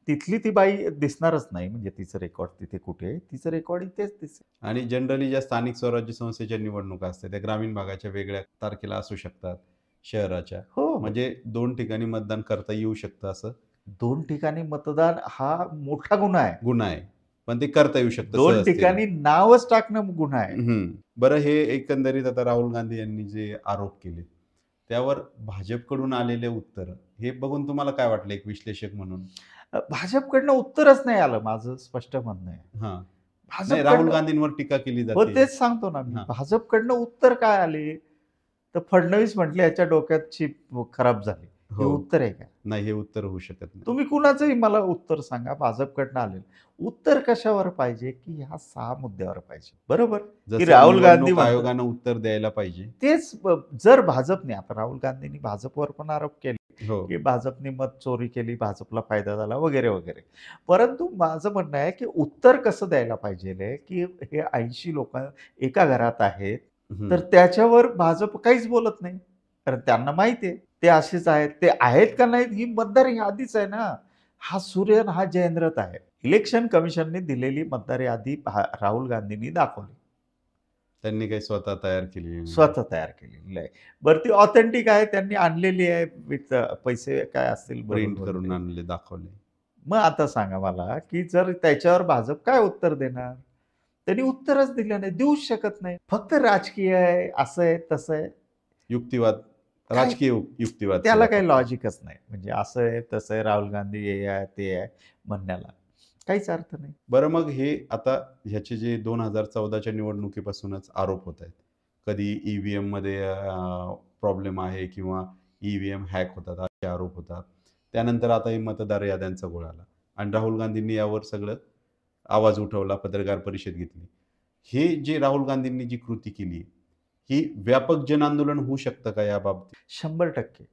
S1: तिथली ती बाई दिसणारच नाही. म्हणजे तिचं रेकॉर्ड तिथे कुठे आहे? तिचं रेकॉर्ड इथेच दिसेल.
S2: आणि जनरली ज्या स्थानिक स्वराज्य संस्थेच्या निवडणुका असतात, त्या ग्रामीण भागाच्या वेगळ्या तारखेला असू शकतात. शहराच्या.
S1: हो,
S2: म्हणजे 2 ठिकाणी मतदान करता येऊ शकतं असं
S1: 2 ठिकाणी मतदान हा मोठा गुन्हा आहे.
S2: गुन्हा आहे. पण ते करता येऊ शकतं
S1: 2
S2: सहजतेने.
S1: ठिकाणी नावच टाकणं गुन्हा आहे.
S2: बरं हे एकंदरीत आता राहुल गांधी यांनी जे आरोप केले, त्यावर भाजपकडून आलेले उत्तर हे बघून तुम्हाला काय वाटलं एक विश्लेषक म्हणून?
S1: भाजपकडनं उत्तरच नाही आलं, माझं स्पष्ट म्हणणं आहे.
S2: हां. नाही, राहुल
S1: भाजपकडनं
S2: गांधींवर टीका केली
S1: हो,
S2: जाते.
S1: तेच सांगतो ना मी.
S2: हां.
S1: भाजपकडनं उत्तर काय आले? तर फडणवीस म्हटले याच्या डोक्यात चिप खराब झाली. हे
S2: हो.
S1: उत्तर आहे का?
S2: नाही, हे उत्तर होऊ शकत नाही.
S1: तुम्ही कुणाचंही मला उत्तर सांगा, भाजपकडनं आलेलं. उत्तर कशावर पाहिजे, की ह्या 6 मुद्द्यावर पाहिजे. बरोबर? की
S2: जसं
S1: राहुल गांधी
S2: निवडणूक
S1: म्हणतात
S2: आयोगानं उत्तर द्यायला पाहिजे.
S1: तेच जर भाजपने आता राहुल गांधींनी भाजपवर पण आरोप केले,
S2: हो.
S1: की भाजपने मत चोरी केली, भाजपला फायदा झाला वगैरे, वगैरे. परंतु माझं म्हणणं आहे, की उत्तर कसं द्यायला पाहिजे, की हे 80 लोकं एका घरात आहेत,
S2: हं.
S1: तर त्याच्यावर भाजप काहीच बोलत नाही. कारण त्यांना माहिती आहे, ते असेच आहेत. ते आहेत का नाहीत ही मतदार यादीच आहे ना. हा सूर्य आणि हा जयेंद्रथ आहे. इलेक्शन कमिशनने दिलेली मतदार यादी राहुल गांधींनी दाखवली.
S2: त्यांनी काही स्वतः तयार केली नाही.
S1: स्वतः तयार केलेली आहे. बरं ती ऑथेंटिक आहे, त्यांनी आणलेली आहे विथ पैसे काय असतील
S2: प्रिंट
S1: भरून
S2: करून
S1: ते.
S2: आणले, दाखवले.
S1: मग आता सांगा मला, की जर त्याच्यावर भाजप काय उत्तर देणार? त्यांनी उत्तरच दिलं नाही, देऊच शकत नाही. फक्त राजकीय आहे, असं आहे, तसं आहे.
S2: युक्तिवाद,
S1: काय
S2: राजकीय युक्तिवाद
S1: त्याला
S2: केला
S1: काही
S2: फक्त.
S1: लॉजिकच नाही. म्हणजे असं आहे, तसं आहे, राहुल गांधी हे आहे, ते आहे म्हणण्याला काहीच अर्थ नाही.
S2: बरं मग हे आता ह्याचे जे 2014च्या निवडणुकीपासूनच आरोप होत आहेत. कधी ईव्हीएममध्ये प्रॉब्लेम आहे किंवा ईव्हीएम हॅक होतात असे आरोप होतात. त्यानंतर आता हे मतदार याद्यांचा घोळाला आणि राहुल गांधींनी यावर सगळं आवाज उठवला, पत्रकार परिषद घेतली. हे जे राहुल गांधींनी जी कृती केली, ही व्यापक जनआंदोलन होऊ शकतं का याबाबतीत?
S1: 100%.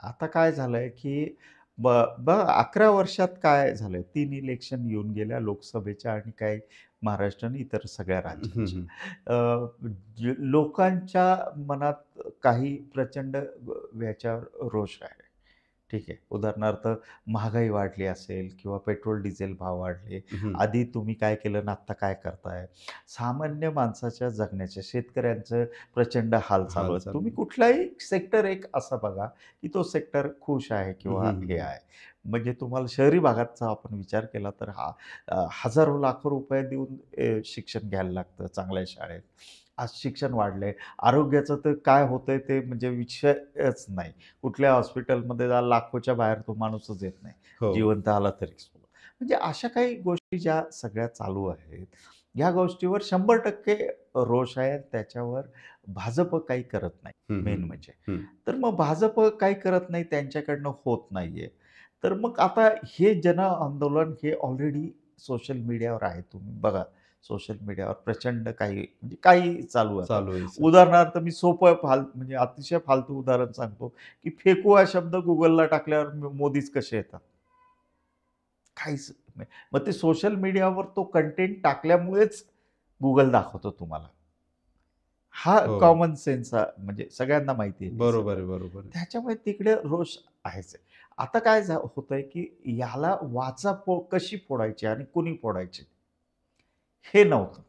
S1: आता काय झालंय, की ब बघा 11 वर्षात काय झालंय, 3 इलेक्शन येऊन गेल्या लोकसभेच्या आणि काही महाराष्ट्र आणि इतर सगळ्या
S2: हं,
S1: राज्यांच्या.
S2: हं.
S1: लोकांच्या मनात काही प्रचंड याच्यावर रोष आहे. ठीक आहे. उदाहरणार्थ महागाई वाढली असेल किंवा पेट्रोल, डिझेल भाव वाढले.
S2: हं.
S1: आधी तुम्ही काय केलं आणि आत्ता काय करताय? सामान्य माणसाच्या जगण्याच्या, शेतकऱ्यांचं प्रचंड हाल चालू
S2: हाल
S1: आहेत.
S2: चालू
S1: तुम्ही
S2: आहे.
S1: कुठलाही सेक्टर एक असा बघा, की तो सेक्टर खुश आहे किंवा
S2: हं, हं,
S1: हे
S2: हं.
S1: आहे. म्हणजे तुम्हाला शहरी भागाचा आपण विचार केला तर हजारो लाखो रुपये देऊन शिक्षण घ्यायला लागतं चांगल्या शाळेत. आज शिक्षण वाढलंय. आरोग्याचं तर काय होतंय ते म्हणजे विषयच नाही. कुठल्या हॉस्पिटलमध्ये जा लाखोच्या बाहेर तो माणूसच येत नाही.
S2: हो.
S1: जिवंत आला तरी. म्हणजे अशा काही गोष्टी ज्या सगळ्या चालू आहेत, या गोष्टीवर 100% रोष आहे. त्याच्यावर भाजप काही करत नाही,
S2: हं,
S1: मेन
S2: हं.
S1: म्हणजे.
S2: हं.
S1: तर मग भाजप काही करत नाही, त्यांच्याकडनं होत नाहीये. तर मग आता हे जनआंदोलन हे ऑलरेडी सोशल मीडियावर आहे. तुम्ही बघा, सोशल मीडियावर प्रचंड काही म्हणजे काही चालू आहे.
S2: चालू आहे सर.
S1: उदाहरणार्थ मी सोपं म्हणजे अतिशय फालतू उदाहरण सांगतो, की फेकू हा शब्द Googleला टाकल्यावर मोदीच कसे येतात? काहीच नाही. मग ते सोशल मीडियावर तो कंटेंट टाकल्यामुळेच Google दाखवतो तुम्हाला. हा
S2: हो.
S1: कॉमन सेन्स म्हणजे सगळ्यांना माहिती आहे.
S2: बरोबर आहे, बरोबर आहे.
S1: त्याच्यामुळे तिकडे रोष आहेच आहे. आता काय होतंय, की याला वाचा कशी फोडायची आणि कुणी फोडायची? हे नव्हतं.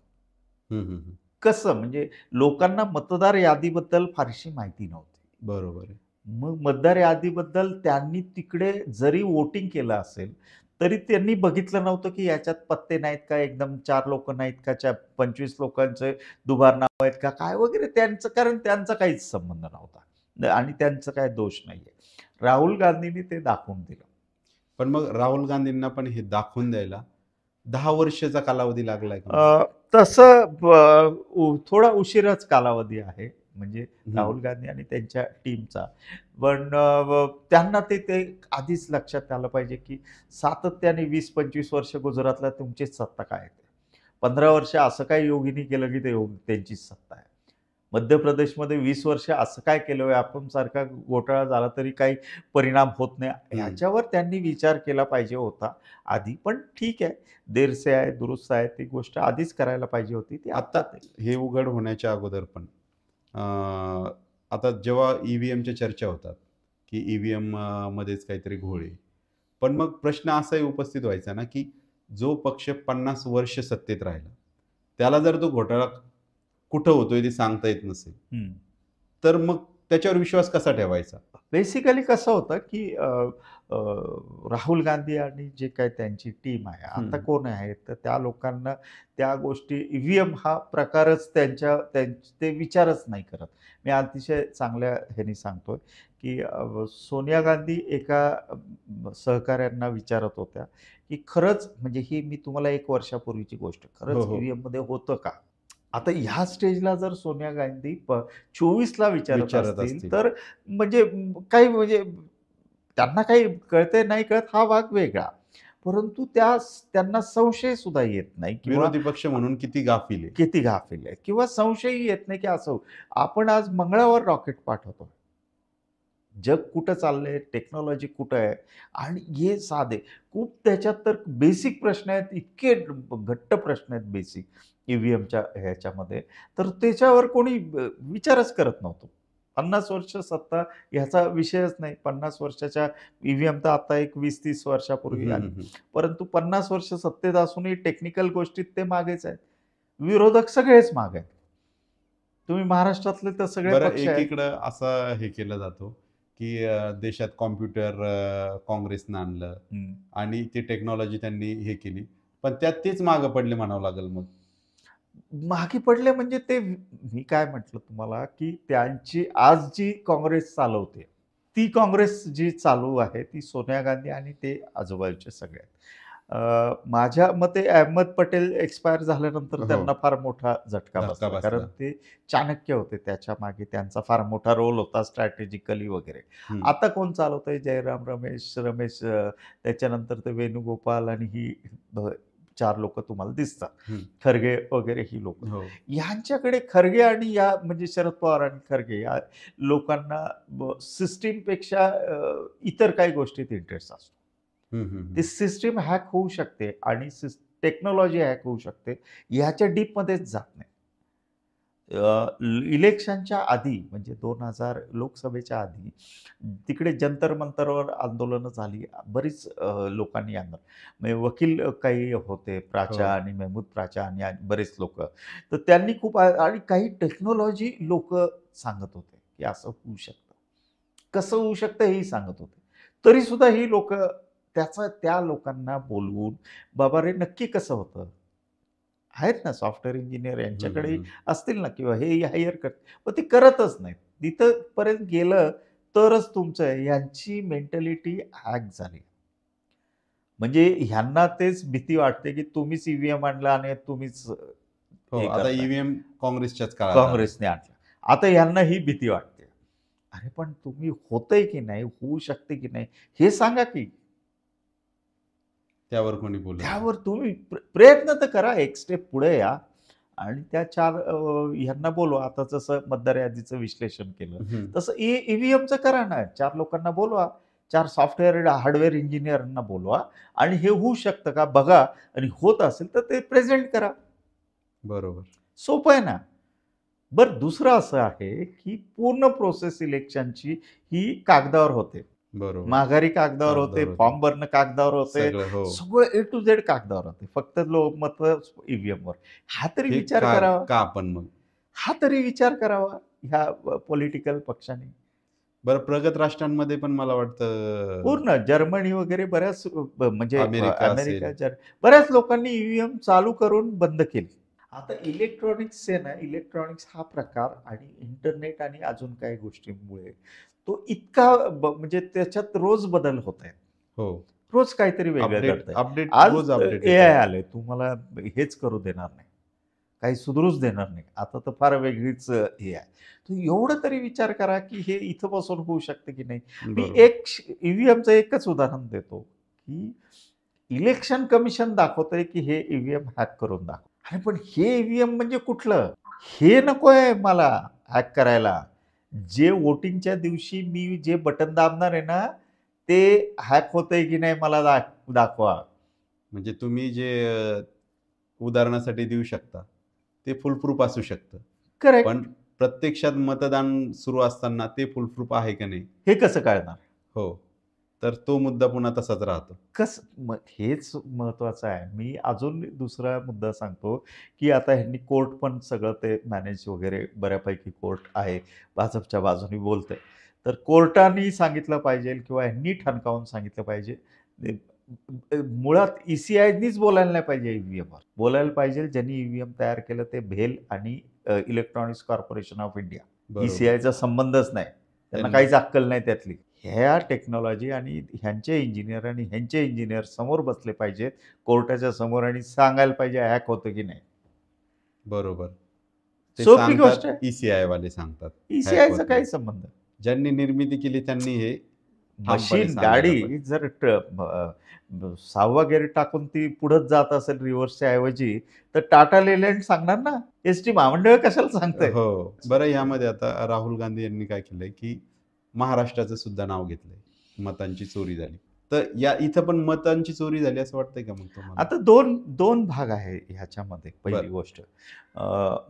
S2: हं, हं, हं.
S1: कसं म्हणजे लोकांना मतदार यादीबद्दल फारशी माहिती नव्हती.
S2: बरोबर आहे.
S1: मग मतदार यादीबद्दल त्यांनी तिकडे जरी वोटिंग केलं असेल, तरी त्यांनी बघितलं नव्हतं, की याच्यात पत्ते नाहीत का, एकदम 4 लोकं नाहीत का, 25 लोकांचे दुबार नावं आहेत का, काय वगैरे त्यांचं कारण त्यांचा काहीच संबंध नव्हता आणि त्यांचा काही दोष नाहीये. राहुल गांधींनी ते दाखवून दिलं.
S2: पण मग राहुल गांधींना पण हे दाखवून द्यायला 10 वर्षाचा कालावधी लागलाय का?
S1: तसं थोडा उशिराच कालावधी आहे. म्हणजे
S2: हं.
S1: राहुल गांधी आणि त्यांच्या टीमचा. पण त्यांना ते आधीच लक्षात आलं पाहिजे, की सातत्याने 20-25 वर्ष गुजरातला तुमचीच सत्ता काय आहे? 15 वर्ष असं काय योगीनी केलं, की त्यांचीच सत्ता आहे. मध्य प्रदेशमध्ये 20 वर्ष असं काय केलं, व्यापमसारखा घोटाळा झाला तरी काही परिणाम होत नाही. ह्याच्यावर त्यांनी विचार केला पाहिजे होता आधी. पण ठीक आहे, देर से आए दुरुस्त आहे. ती गोष्ट आधीच करायला पाहिजे होती. ती
S2: आता
S1: आत्ता
S2: हे उघड होण्याच्या अगोदर पण अ, आता जेव्हा ईव्हीएमच्या चर्चा होतात, की ईव्हीएम मध्येच काहीतरी घोळ आहे. पण मग प्रश्न असाही उपस्थित व्हायचा ना, की जो पक्ष 50 वर्ष सत्तेत राहिला, त्याला जर तो घोटाळा कुठं होतोय ते सांगता येत नसेल,
S1: हं.
S2: तर मग त्याच्यावर विश्वास कसा ठेवायचा?
S1: बेसिकली कसं होतं की राहुल गांधी आणि जे काही त्यांची टीम आहे, आता कोण आहे, तर त्या लोकांना त्या गोष्टी ईव्हीएम हा प्रकारच ते विचारच नाही करत. मी अतिशय चांगल्या ह्यानी सांगतोय की सोनिया गांधी एका सहकाऱ्यांना विचारत होत्या की खरंच, म्हणजे ही मी तुम्हाला 1 वर्षापूर्वीची गोष्ट,
S2: हो,
S1: खरंच
S2: हो.
S1: ईव्हीएममध्ये होतं का? आता ह्या स्टेजला जर सोनिया गांधी 24ला विचारत
S2: विचारत
S1: असतील,
S2: असतील.
S1: तर म्हणजे काही म्हणजे त्यांना काही कळतंय नाही कळत हा भाग वेगळा. परंतु त्यांना संशय सुद्धा येत नाही किंवा
S2: विरोधी पक्ष म्हणून किती गाफील आहे.
S1: किती गाफील आहे किंवा संशयही येत नाही की असं आपण आज मंगळावर रॉकेट पाठवतो. जग कुठं चाललंय, टेक्नॉलॉजी कुठं आहे आणि हे साधे खूप त्याच्यात तर बेसिक प्रश्न आहेत, इतके घट्ट प्रश्न आहेत बेसिक ईव्हीएमच्या ह्याच्यामध्ये, तर त्याच्यावर कोणी विचारच करत नव्हतं. 50 वर्ष सत्ता ह्याचा विषयच नाही. 50 वर्षाच्या ईव्हीएम तर आता एक 20-30 वर्षापूर्वी
S2: हं,
S1: आली.
S2: हं.
S1: परंतु 50 वर्ष सत्तेत असूनही टेक्निकल गोष्टीत ते मागेच आहेत. विरोधक सगळेच मागे आहेत. तुम्ही महाराष्ट्रातले तर सगळे
S2: बरं,
S1: पक्ष आहेत.
S2: एकीकडं असं हे केलं जातं, की देशात कॉम्प्युटर काँग्रेसनं आणलं
S1: हं.
S2: आणि ती टेक्नॉलॉजी त्यांनी हे केली. पण त्यात तेच मागं पडले म्हणावं लागेल मग.
S1: मागे पडले म्हणजे ते मी काय म्हटलं तुम्हाला, की त्यांची आज जी काँग्रेस चालवते, ती काँग्रेस जी चालू आहे, ती सोनिया गांधी आणि ते आजूबाजूचे सगळे आहेत. माझ्या मते अहमद पटेल एक्सपायर झाल्यानंतर
S2: हो.
S1: त्यांना फार मोठा झटका
S2: धक्का
S1: बसला. कारण
S2: बसला.
S1: ते चाणक्य होते. त्याच्या मागे त्यांचा फार मोठा रोल होता स्ट्रॅटेजिकली वगैरे.
S2: हं.
S1: आता कोण चालवतंय? जयराम रमेश, त्याच्यानंतर ते वेणुगोपाल आणि ही 4 लोकं तुम्हाला दिसतात.
S2: हं.
S1: खरगे वगैरे ही लोकं.
S2: हो.
S1: ह्यांच्याकडे खरगे आणि या म्हणजे शरद पवार आणि खरगे या लोकांना सिस्टमपेक्षा इतर काही गोष्टीत इंटरेस्ट असतो.
S2: हं, हं,
S1: ती
S2: हं.
S1: सिस्टम हॅक होऊ शकते आणि टेक्नॉलॉजी हॅक होऊ शकते. ह्याच्या डीपमध्येच जात नाही. इलेक्शनच्या आधी म्हणजे 2000 लोकसभेच्या आधी तिकडे जंतर मंतरवर आंदोलनं झाली. बरीच लोकांनी आंदोलन, म्हणजे वकील काही होते, प्राचा
S2: हो.
S1: आणि मेहमूद प्राचा आणि बरेच लोकं. तर त्यांनी खूप आणि काही टेक्नॉलॉजी लोकं सांगत होते, की असं होऊ शकतं. कसं होऊ शकतं हेही सांगत होते. तरीसुद्धा ही लोकं त्या लोकांना बोलवून, "बाबा रे, नक्की कसं होतं?" आहेत ना सॉफ्टवेअर इंजिनिअर
S2: हं, हं,
S1: यांच्याकडे
S2: हं.
S1: असतील ना किंवा हे हायर करतील. पण ते करतच नाहीत. तिथपर्यंत गेलं तरच तुमचं आहे. यांची मेंटॅलिटी हॅक झाली. म्हणजे ह्यांना तेच भीती वाटते, की तुम्हीच ईव्हीएम आणला आणि तुम्हीच
S2: हो,
S1: हे
S2: आता
S1: करताय.
S2: ईव्हीएम काँग्रेसच्याच काळात आलं.
S1: काँग्रेसने आणला. आता ह्यांना ही भीती वाटते. अरे पण तुम्ही होतंय की नाही, होऊ शकते की नाही, हे सांगा की.
S2: त्यावर कोणी बोलत नाही.
S1: त्यावर तुम्ही प्रयत्न तर करा. एक स्टेप पुढे या आणि त्या 4 ह्यांना बोलवा. आता जसं मतदार यादीचं विश्लेषण केलं,
S2: हं.
S1: तसं ईव्हीएमचं करा ना. 4 लोकांना बोलवा. 4 सॉफ्टवेअर हार्डवेअर इंजिनिअरांना बोलवा आणि हे होऊ शकतं का बघा आणि होत असेल तर ते प्रेझेंट करा.
S2: बरोबर.
S1: सोपं आहे ना. बरं, दुसरं असं आहे, की पूर्ण प्रोसेस इलेक्शनची ही कागदावर होते.
S2: बरोबर.
S1: माघारी कागदावर होते,
S2: कागदावर होते.
S1: फॉर्म भरणं कागदावर होते.
S2: सगळं. हो.
S1: सगळं ए टू झेड कागदावर होते. फक्त मतं ईव्हीएमवर. हा तरी
S2: हे
S1: विचार
S2: का
S1: करावा.
S2: का आपण मग?
S1: हा तरी विचार करावा ह्या पॉलिटिकल पक्षांनी.
S2: बरं, प्रगत राष्ट्रांमध्ये पण मला वाटतं
S1: पूर्ण जर्मनी वगैरे बऱ्याच म्हणजे
S2: अमेरिका
S1: अमेरिका,
S2: असेल.
S1: बऱ्याच लोकांनी ईव्हीएम चालू करून बंद केली. आता इलेक्ट्रॉनिक्स आहे ना, इलेक्ट्रॉनिक्स हा प्रकार आणि इंटरनेट आणि अजून काही गोष्टींमुळे तो इतका म्हणजे त्याच्यात रोज बदल होत आहेत.
S2: हो.
S1: रोज काहीतरी वेगळं
S2: अपडेट
S1: घडतंय.
S2: अपडेट
S1: आज
S2: रोज अपडेट
S1: एआय
S2: येतात.
S1: आलंय. तुम्हाला हेच करू देणार नाही. काही सुधरूच देणार नाही. आता तर फार वेगळीच हे आहे. तर एवढं तरी विचार करा, की हे इथं बसून होऊ शकतं की नाही. मी
S2: बरोबर.
S1: एक ईव्हीएमचं एकच उदाहरण देतो, की इलेक्शन कमिशन दाखवतंय, की हे ईव्हीएम हॅक करून दाखव. अरे पण हे ईव्हीएम म्हणजे कुठलं? हे नकोय मला हॅक करायला. जे वोटिंगच्या दिवशी मी जे बटन दाबणार आहे ना, ते हॅक होतंय की नाही मला दाखवा.
S2: म्हणजे तुम्ही जे उदाहरणासाठी देऊ शकता, ते फुलप्रूफ असू शकतं.
S1: करेक्ट.
S2: पण प्रत्यक्षात मतदान सुरू असताना ते फुलप्रूफ आहे का नाही?
S1: हे कसं कळणार?
S2: हो. तर तो मुद्दा पुन्हा तसाच राहतो.
S1: हेच महत्वाचं आहे. मी अजून दुसरा मुद्दा सांगतो, की आता ह्यांनी कोर्ट पण सगळं ते मॅनेज वगैरे बऱ्यापैकी कोर्ट आहे. भाजपच्या बाजूने बोलतंय. तर कोर्टाने सांगितलं पाहिजे किंवा ह्यांनी ठणकावून सांगितलं पाहिजे. मुळात ई-सी-आयनीच बोलायला नाही पाहिजे ईव्हीएमवर. बोलायला पाहिजे ज्यांनी ईव्हीएम तयार केलं ते भेल आणि इलेक्ट्रॉनिक्स कॉर्पोरेशन ऑफ इंडिया.
S2: बरोबर.
S1: ई-सी-आयचा संबंधच नाही. त्यांना काहीच अक्कल नाही त्यातली. ह्या टेक्नॉलॉजी आणि ह्यांचे इंजिनियर आणि ह्यांचे इंजिनियर समोर बसले पाहिजेत कोर्टाच्या समोर आणि सांगायला पाहिजे हॅक होतं की नाही.
S2: बरोबर. ते
S1: सोपी गोष्ट
S2: सांगतात,
S1: आहे.
S2: ई-सी-आय वाले सांगतात.
S1: ई-सी-आयचा
S2: hack होतं.
S1: काही संबंध.
S2: ज्यांनी निर्मिती केली त्यांनी हे ठामपणे
S1: मशीन
S2: सांगायला
S1: गाडी
S2: पाहिजे.
S1: जर 6वा गेअर टाकून ती पुढेच जात असेल रिव्हर्सच्या ऐवजी तर टाटा लेलँड सांगणार ना. एसटी महामंडळ कशाला सांगतंय?
S2: हो. बरं, यामध्ये आता राहुल गांधी यांनी काय केलंय, की महाराष्ट्राचं सुद्धा नाव घेतलंय. मतांची चोरी झाली. तर या इथं पण मतांची चोरी झाली असं वाटतंय का मग तुम्हाला?
S1: आता दोन भाग आहे ह्याच्यामध्ये. पहिली
S2: बरं.
S1: गोष्ट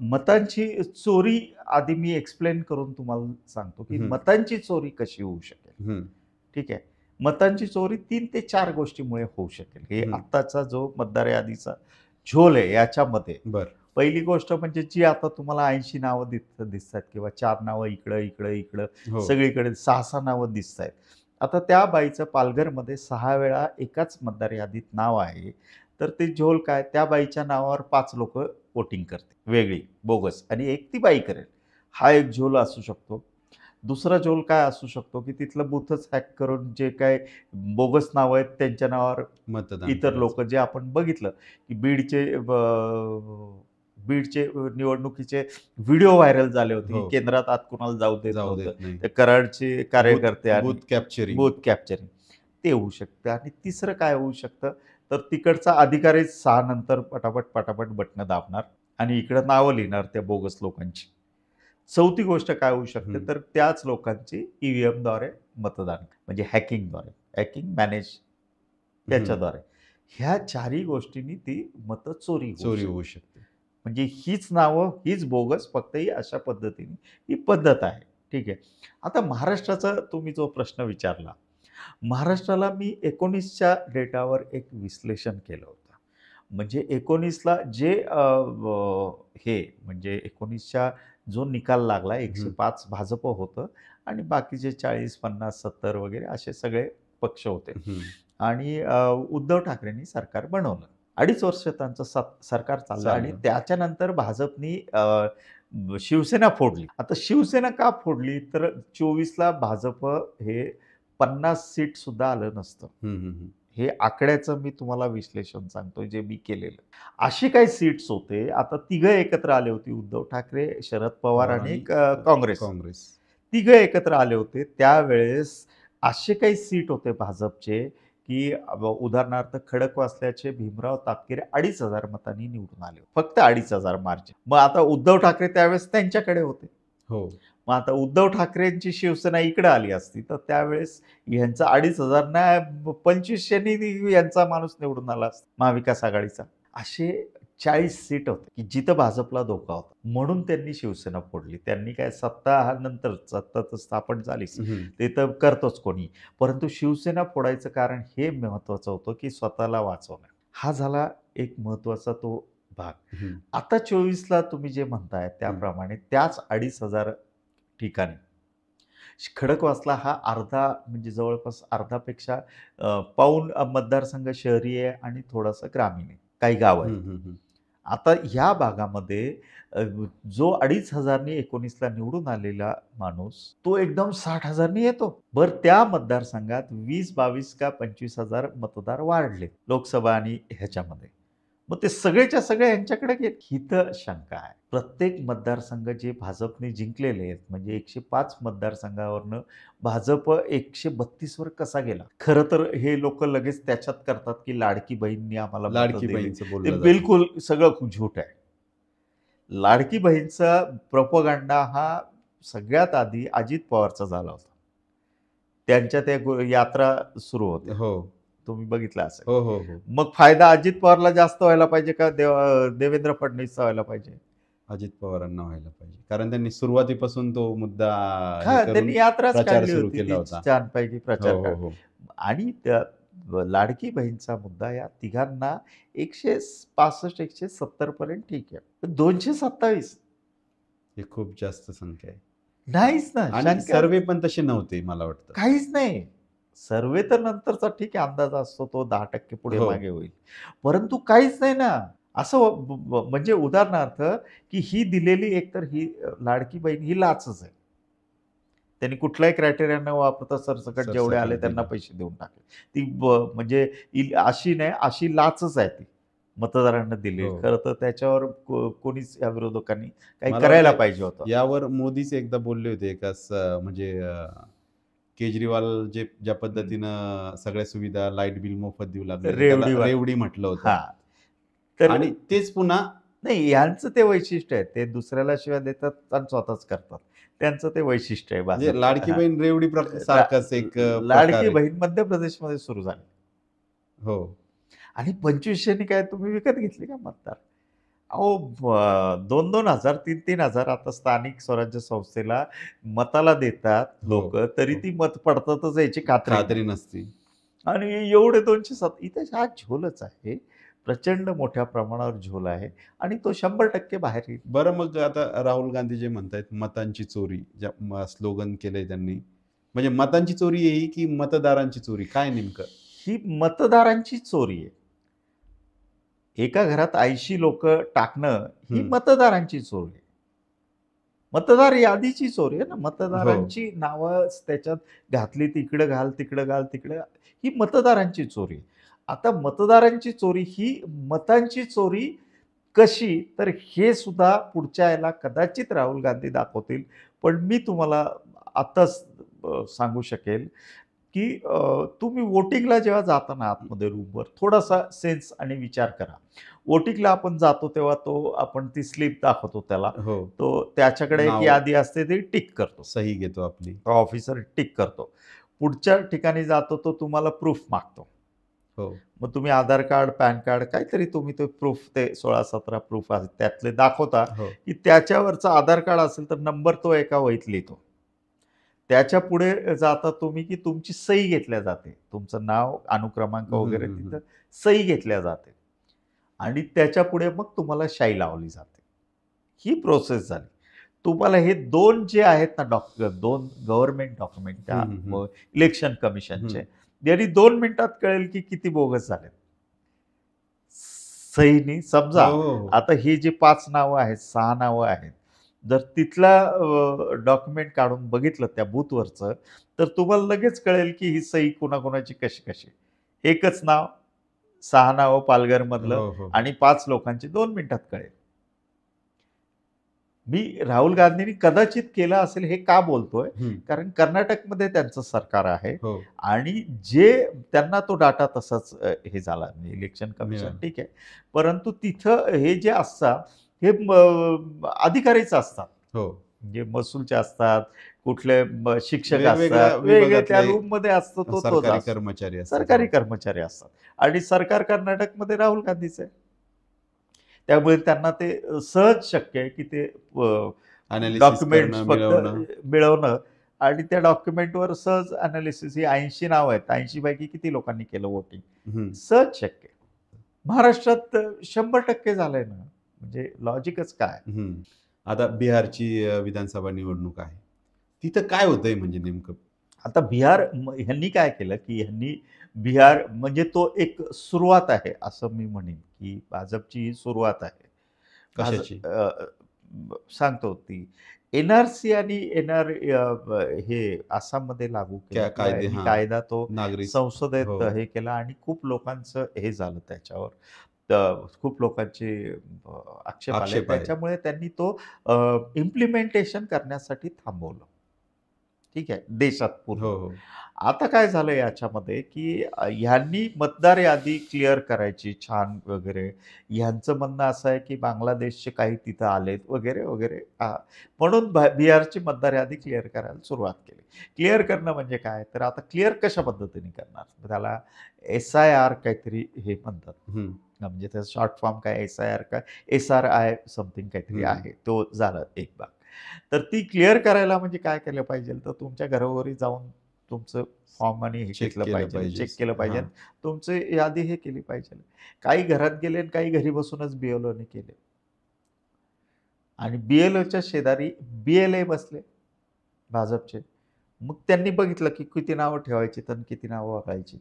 S1: मतांची चोरी आधी मी एक्सप्लेन करून तुम्हाला सांगतो, की
S2: हं.
S1: मतांची चोरी कशी होऊ शकेल.
S2: हं.
S1: ठीक आहे. मतांची चोरी 3 ते 4 गोष्टीमुळे होऊ शकेल. हे
S2: हं.
S1: आत्ताचा जो मतदार यादीचा झोल आहे याच्यामध्ये.
S2: बरं.
S1: पहिली गोष्ट म्हणजे जी आता तुम्हाला 80 नावं दिसतात किंवा 4 नावं इकडं
S2: हो.
S1: सगळीकडे 6 नावं दिसतायत. आता त्या बाईचं पालघरमध्ये 6 वेळा एकाच मतदार यादीत नाव आहे. तर ते झोल काय, त्या बाईच्या नावावर 5 लोकं वोटिंग करतील वेगळी, बोगस आणि एक ती बाई करेल. हा एक झोल असू शकतो. दुसरा झोल काय असू शकतो, की तिथलं बूथच हॅक करून जे काय बोगस नावं आहेत त्यांच्या नावावर
S2: मतदान
S1: इतर
S2: करायचं.
S1: लोक जे आपण बघितलं, की बीडचे निवडणुकीचे व्हिडिओ व्हायरल झाले होते,
S2: हो.
S1: की केंद्रात आत कुणाला जाऊ देत
S2: जाऊ
S1: नव्हतं.
S2: देत नाही.
S1: ते कराडचे कार्यकर्ते आणि
S2: बूथ कॅप्चरिंग.
S1: बूथ कॅप्चरिंग ते होऊ शकतं. आणि तिसरं काय होऊ शकतं, तर तिकडचा अधिकारी 6 नंतर पटापट बटणं दाबणार आणि इकडं नावं लिहिणार त्या बोगस लोकांची. चौथी गोष्ट काय होऊ शकते,
S2: हं.
S1: तर त्याच लोकांची ईव्हीएमद्वारे मतदान म्हणजे हॅकिंग मॅनेज याच्याद्वारे. ह्या चारही गोष्टींनी ती मतं चोरी
S2: चोरी
S1: शकते.
S2: होऊ शकते.
S1: म्हणजे हीच नावं, हीच बोगस, फक्त ही अशा पद्धतीने ही पद्धत आहे. ठीक आहे. आता महाराष्ट्राचा तुम्ही जो प्रश्न विचारला, महाराष्ट्राला मी 19च्या डेटावर एक विश्लेषण केलं होतं. म्हणजे 19ला जे हे म्हणजे 19च्या जो निकाल लागला 105 भाजप होतं आणि बाकीचे 40, 50, 70 वगैरे असे सगळे पक्ष होते.
S2: हं.
S1: आणि उद्धव ठाकरेंनी सरकार बनवलं. 2.5 वर्ष त्यांचं सरकार चाललं आणि
S2: चाललं.
S1: त्याच्यानंतर भाजपनी शिवसेना फोडली. आता शिवसेना का फोडली, तर 24ला भाजप हे 50 सीट सुद्धा आलं नसतं.
S2: हं, हं, हं.
S1: हे आकड्याचं मी तुम्हाला विश्लेषण सांगतोय जे मी केलेलं. अशी काही सीट्स होते. आता तिघं एकत्र आले होते. उद्धव ठाकरे, शरद पवार आणि काँग्रेस. तिघं एकत्र आले होते. त्यावेळेस असे काही सीट होते भाजपचे, की उदाहरणार्थ खडकवासल्याचे भीमराव तापकीर 2,500 मतांनी निवडून आले. फक्त 2,500 मार्जिन. मग आता उद्धव ठाकरे त्यावेळेस त्यांच्याकडे होते.
S2: हो.
S1: मग आता उद्धव ठाकरेंची शिवसेना इकडे आली असती तर त्यावेळेस यांचा 2,500 ना 2,500नी यांचा माणूस निवडून आला असता महाविकास आघाडीचा. असे 40 सीट होते की जिथं भाजपला धोका होता. म्हणून त्यांनी शिवसेना फोडली. त्यांनी काय सत्ता तर स्थापन झालीच.
S2: हं.
S1: ते तर करतोच कोणी. परंतु शिवसेना फोडायचं कारण हे महत्वाचं होतं की स्वतःला वाचवणं. हा झाला एक महत्वाचा तो भाग.
S2: हं.
S1: आता 24ला तुम्ही जे म्हणताय त्याप्रमाणे त्याच 2,500 ठिकाणी खडकवासला हा अर्धा म्हणजे जवळपास अर्धापेक्षा पाऊण मतदारसंघ शहरी आहे आणि थोडासा ग्रामीण आहे. काही गाव आहे.
S2: हं, हं, हं.
S1: आता ह्या भागामध्ये जो 2,500नी 19ला निवडून आलेला माणूस तो एकदम 60,000नी येतो. बरं त्या मतदारसंघात 20, 22 का 25,000 मतदार वाढले लोकसभा आणि ह्याच्यामध्ये. मग ते सगळेच्या सगळे यांच्याकडे गेले. ही तर शंका आहे. प्रत्येक मतदारसंघ जे भाजपने जिंकलेले आहेत म्हणजे 105 मतदारसंघावरनं भाजप 132 वर कसा गेला. खरं तर हे लोक लगेच त्याच्यात करतात की लाडकी बहीणनी आम्हाला मतं
S2: लाडकी
S1: दिली.
S2: बहीणचं
S1: ते
S2: बोललं जातं.
S1: बिलकुल सगळं झूट आहे. लाडकी बहीणचा प्रोपगंडा हा सगळ्यात आधी अजित पवारचा झाला होता. त्यांच्या त्या यात्रा सुरू होत्या.
S2: हो.
S1: तुम्ही बघितलं असेल.
S2: हो, हो, हो.
S1: मग फायदा अजित पवारला जास्त व्हायला पाहिजे का देवेंद्र फडणवीसचा व्हायला पाहिजे?
S2: अजित पवारांना व्हायला पाहिजे. कारण त्यांनी सुरुवातीपासून तो मुद्दा हे
S1: हा
S2: करून
S1: त्यांनी यात्राच
S2: प्रचार
S1: काढली
S2: सुरू
S1: होती
S2: केला
S1: ती
S2: होता.
S1: छानपैकी
S2: हो,
S1: प्रचार
S2: हो,
S1: काढला.
S2: हो.
S1: आणि लाडकी बहीणचा मुद्दा या तिघांना 165-170 पर्यंत ठीक आहे, पण 227
S2: हे खूप जास्त संख्या आहे.
S1: नाहीच ना.
S2: आणि
S1: शंका
S2: सर्वे पण तसे नव्हते मला वाटतं.
S1: काहीच नाही. सर्वे तर नंतरचा ठीक आहे, अंदाज असतो तो 10% पुढे
S2: हो.
S1: मागे होईल, परंतु काहीच नाही ना. असं म्हणजे उदाहरणार्थ की ही दिलेली एकतर ही लाडकी बहीण ही लाचच आहे. त्यांनी कुठलाही क्रायटेरिया न वापरता सरसकट जेवढे आले
S2: सरसकट
S1: त्यांना
S2: दिलं.
S1: पैसे देऊन टाकले. ती म्हणजे अशी नाही, अशी लाचच आहे ती मतदारांना दिली.
S2: हो.
S1: खरं तर त्याच्यावर कोणीच या विरोधकांनी काही
S2: मला
S1: करायला
S2: वाटतं
S1: पाहिजे होतं.
S2: यावर मोदीच एकदा बोलले होते एका म्हणजे केजरीवाल ज्या पद्धतीनं सगळ्या सुविधा लाईट बिल मोफत देऊ लागले, तर त्याला
S1: रेवडीवाल
S2: रेवडी म्हटलं होतं.
S1: हां. तर
S2: आणि तेच पुन्हा
S1: नाही, यांचं ते वैशिष्ट्य आहे. ते दुसऱ्याला शिव्या देतात आणि स्वतःच करतात. त्यांचं ते वैशिष्ट्य आहे
S2: म्हणजे
S1: भाजपचं.
S2: लाडकी
S1: हां.
S2: बहीण रेवडी सारखाच एक प्रकार
S1: लाडकी
S2: आहे.
S1: बहीण मध्य प्रदेशमध्ये सुरू झाली.
S2: हो.
S1: आणि 2500नी काय तुम्ही विकत घेतली का मतदार? अहो 2,000 3,000 आता स्थानिक स्वराज्य संस्थेला मताला देतात
S2: हो.
S1: लोकं, तरी
S2: हो.
S1: ती मत पडतातच याची खात्री नाही.
S2: खात्री नसती.
S1: आणि एवढे 207 इथे हा झोलच आहे. प्रचंड मोठ्या प्रमाणावर झोल आहे आणि तो 100% बाहेर येईल.
S2: बरं, मग आता राहुल गांधी जे म्हणतायत मतांची चोरी, स्लोगन केलंय त्यांनी. म्हणजे मतांची चोरी आहे ही की मतदारांची चोरी? काय नेमकं?
S1: ही मतदारांची चोरी आहे. एका घरात 80 लोकं टाकणं ही
S2: हं.
S1: मतदारांची चोरी आहे. मतदार यादीची चोरी आहे ना.
S2: हो.
S1: मतदारांची नावं त्याच्यात घातली, तिकडं घाल, तिकडं घाल, तिकडं ही मतदारांची चोरी आहे. आता मतदारांची चोरी ही मतांची चोरी कशी? तर हे सुद्धा पुढच्या याला कदाचित राहुल गांधी दाखवतील. पण मी तुम्हाला आत्ताच सांगू शकेल, की तुम्ही वोटिंगला जेव्हा जाता ना आतमध्ये रूमवर थोडासा सेन्स आणि विचार करा. वोटिंगला आपण जातो तेव्हा आपण ती स्लिप दाखवतो त्याला.
S2: हो.
S1: तो त्याच्याकडे एक
S2: नाव.
S1: यादी असते ती टिक करतो.
S2: सही घेतो आपली.
S1: तो ऑफिसर टिक करतो. पुढच्या ठिकाणी जातो तो तुम्हाला प्रूफ मागतो.
S2: हो.
S1: मग तुम्ही आधार कार्ड, पॅन कार्ड काहीतरी तुम्ही ते प्रूफ ते 16-17 प्रूफ आहेत त्यातले दाखवता,
S2: हो.
S1: की त्याच्यावरचं आधार कार्ड असेल तर नंबर तो एका वहीत लिहितो. त्याच्या पुढे जाता तुम्ही की तुमची सही घेतल्या जाते. तुमचं नाव, अनुक्रमांक
S2: हं,
S1: वगैरे
S2: हं, हं.
S1: तिथं सही घेतल्या जाते आणि त्याच्या पुढे मग तुम्हाला शाई लावली जाते. ही प्रोसेस झाली. तुम्हाला हे 2 जे आहेत ना 2 गव्हर्नमेंट डॉक्युमेंट त्या
S2: हं, हं, हं.
S1: इलेक्शन कमिशनचे, यांनी 2 मिनिटात कळेल की किती बोगस झालेत. सहीनी समजा
S2: हो, हो, हो.
S1: आता ही जी 5 नावं आहेत, 6 नावं आहेत. जर तिथला डॉक्युमेंट काढून बघितलं त्या बूथवरचं, तर तुम्हाला लगेच कळेल की ही सही कुणाकुणाची कशी-कशी. एकच नाव, 6 नावं पालघरमधलं
S2: हो, हो.
S1: आणि 5 लोकांची 2 मिनिटात कळेल. मी राहुल गांधींनी कदाचित केलं असेल हे का बोलतोय?
S2: हं.
S1: कारण कर्नाटकमध्ये त्यांचं सरकार आहे
S2: हो.
S1: आणि जे त्यांना तो डाटा तसाच हे झाला म्हणजे इलेक्शन कमिशन
S2: मिळालं.
S1: ठीक आहे. परंतु तिथं हे जे असतात हे अधिकारीच असतात.
S2: हो.
S1: म्हणजे महसूलचे असतात, कुठले शिक्षक
S2: वेगवेगळ्या
S1: असतात, वेगळे त्या
S2: विभागातले
S1: रूममध्ये असतो तोच
S2: सरकारी
S1: असतो.
S2: कर्मचारी असतात.
S1: सरकारी कर्मचारी असतात आणि सरकार कर्नाटकमध्ये राहुल गांधीचं आहे. त्यामुळे त्यांना ते सहज शक्य आहे की ते
S2: Analysis
S1: डॉक्युमेंट्स
S2: करणं,
S1: फक्त मिळवणं आणि त्या डॉक्युमेंटवर सहज अनालिसिस ही 80 नावं आहेत. 80 पैकी किती लोकांनी केलं वोटिंग?
S2: हं.
S1: सहज शक्य आहे. महाराष्ट्रात 100% झालंय ना. म्हणजे लॉजिकच काय?
S2: हं. आता बिहारची विधानसभा निवडणूक आहे. तिथं काय होतंय म्हणजे नेमकं?
S1: आता बिहार ह्यांनी काय केलं, की ह्यांनी बिहार म्हणजे तो एक सुरुवात आहे असं मी म्हणेन, की भाजपची ही सुरुवात आहे.
S2: कशाची?
S1: सांगतो ती एन-आर-सी आणि हे आसाममध्ये लागू केलं.
S2: कायदे,
S1: यांनी
S2: हां.
S1: कायदा तो
S2: नागरिक.
S1: संसदेत
S2: हो.
S1: हे केला आणि खूप लोकांचं हे झालं त्याच्यावर. खूप लोकांचे आक्षेप आले.
S2: आक्षेप आहे.
S1: त्याच्यामुळे त्यांनी तो इम्प्लिमेंटेशन करण्यासाठी थांबवलं. ठीक आहे, देशात पूर्ण.
S2: हो, हो.
S1: आता काय झालं याच्यामध्ये, की ह्यांनी मतदार यादी क्लिअर करायची छान वगैरे. ह्यांचं म्हणणं असं आहे, की बांगलादेशचे काही तिथं आलेत वगैरे, वगैरे. म्हणून बिहारची मतदार यादी क्लिअर करायला सुरुवात केली. क्लिअर करणं म्हणजे काय? तर आता क्लिअर कशा पद्धतीने करणार? त्याला एस-आय-आर काहीतरी हे म्हणतात.
S2: हं.
S1: म्हणजे त्याचा शॉर्ट फॉर्म काय एस-आय-आर काय एस-आर-आय समथिंग काहीतरी
S2: हं.
S1: आहे. तो झाला एक भाग. तर ती क्लिअर करायला म्हणजे काय केलं पाहिजे? तर तुमच्या घरोघरी जाऊन तुमचं फॉर्म आणि हे
S2: Check
S1: घेतलं
S2: केलं
S1: पाहिजे,
S2: पाहिजे.
S1: चेक केलं पाहिजे,
S2: हां.
S1: तुमची यादी हे केली पाहिजे. काही घरात गेले आणि काही घरी बसूनच BLOने केले. आणि BLOच्या शेजारी BLA बसले भाजपचे. मग त्यांनी बघितलं की किती नावं ठेवायची आणि किती नावं वगळायची.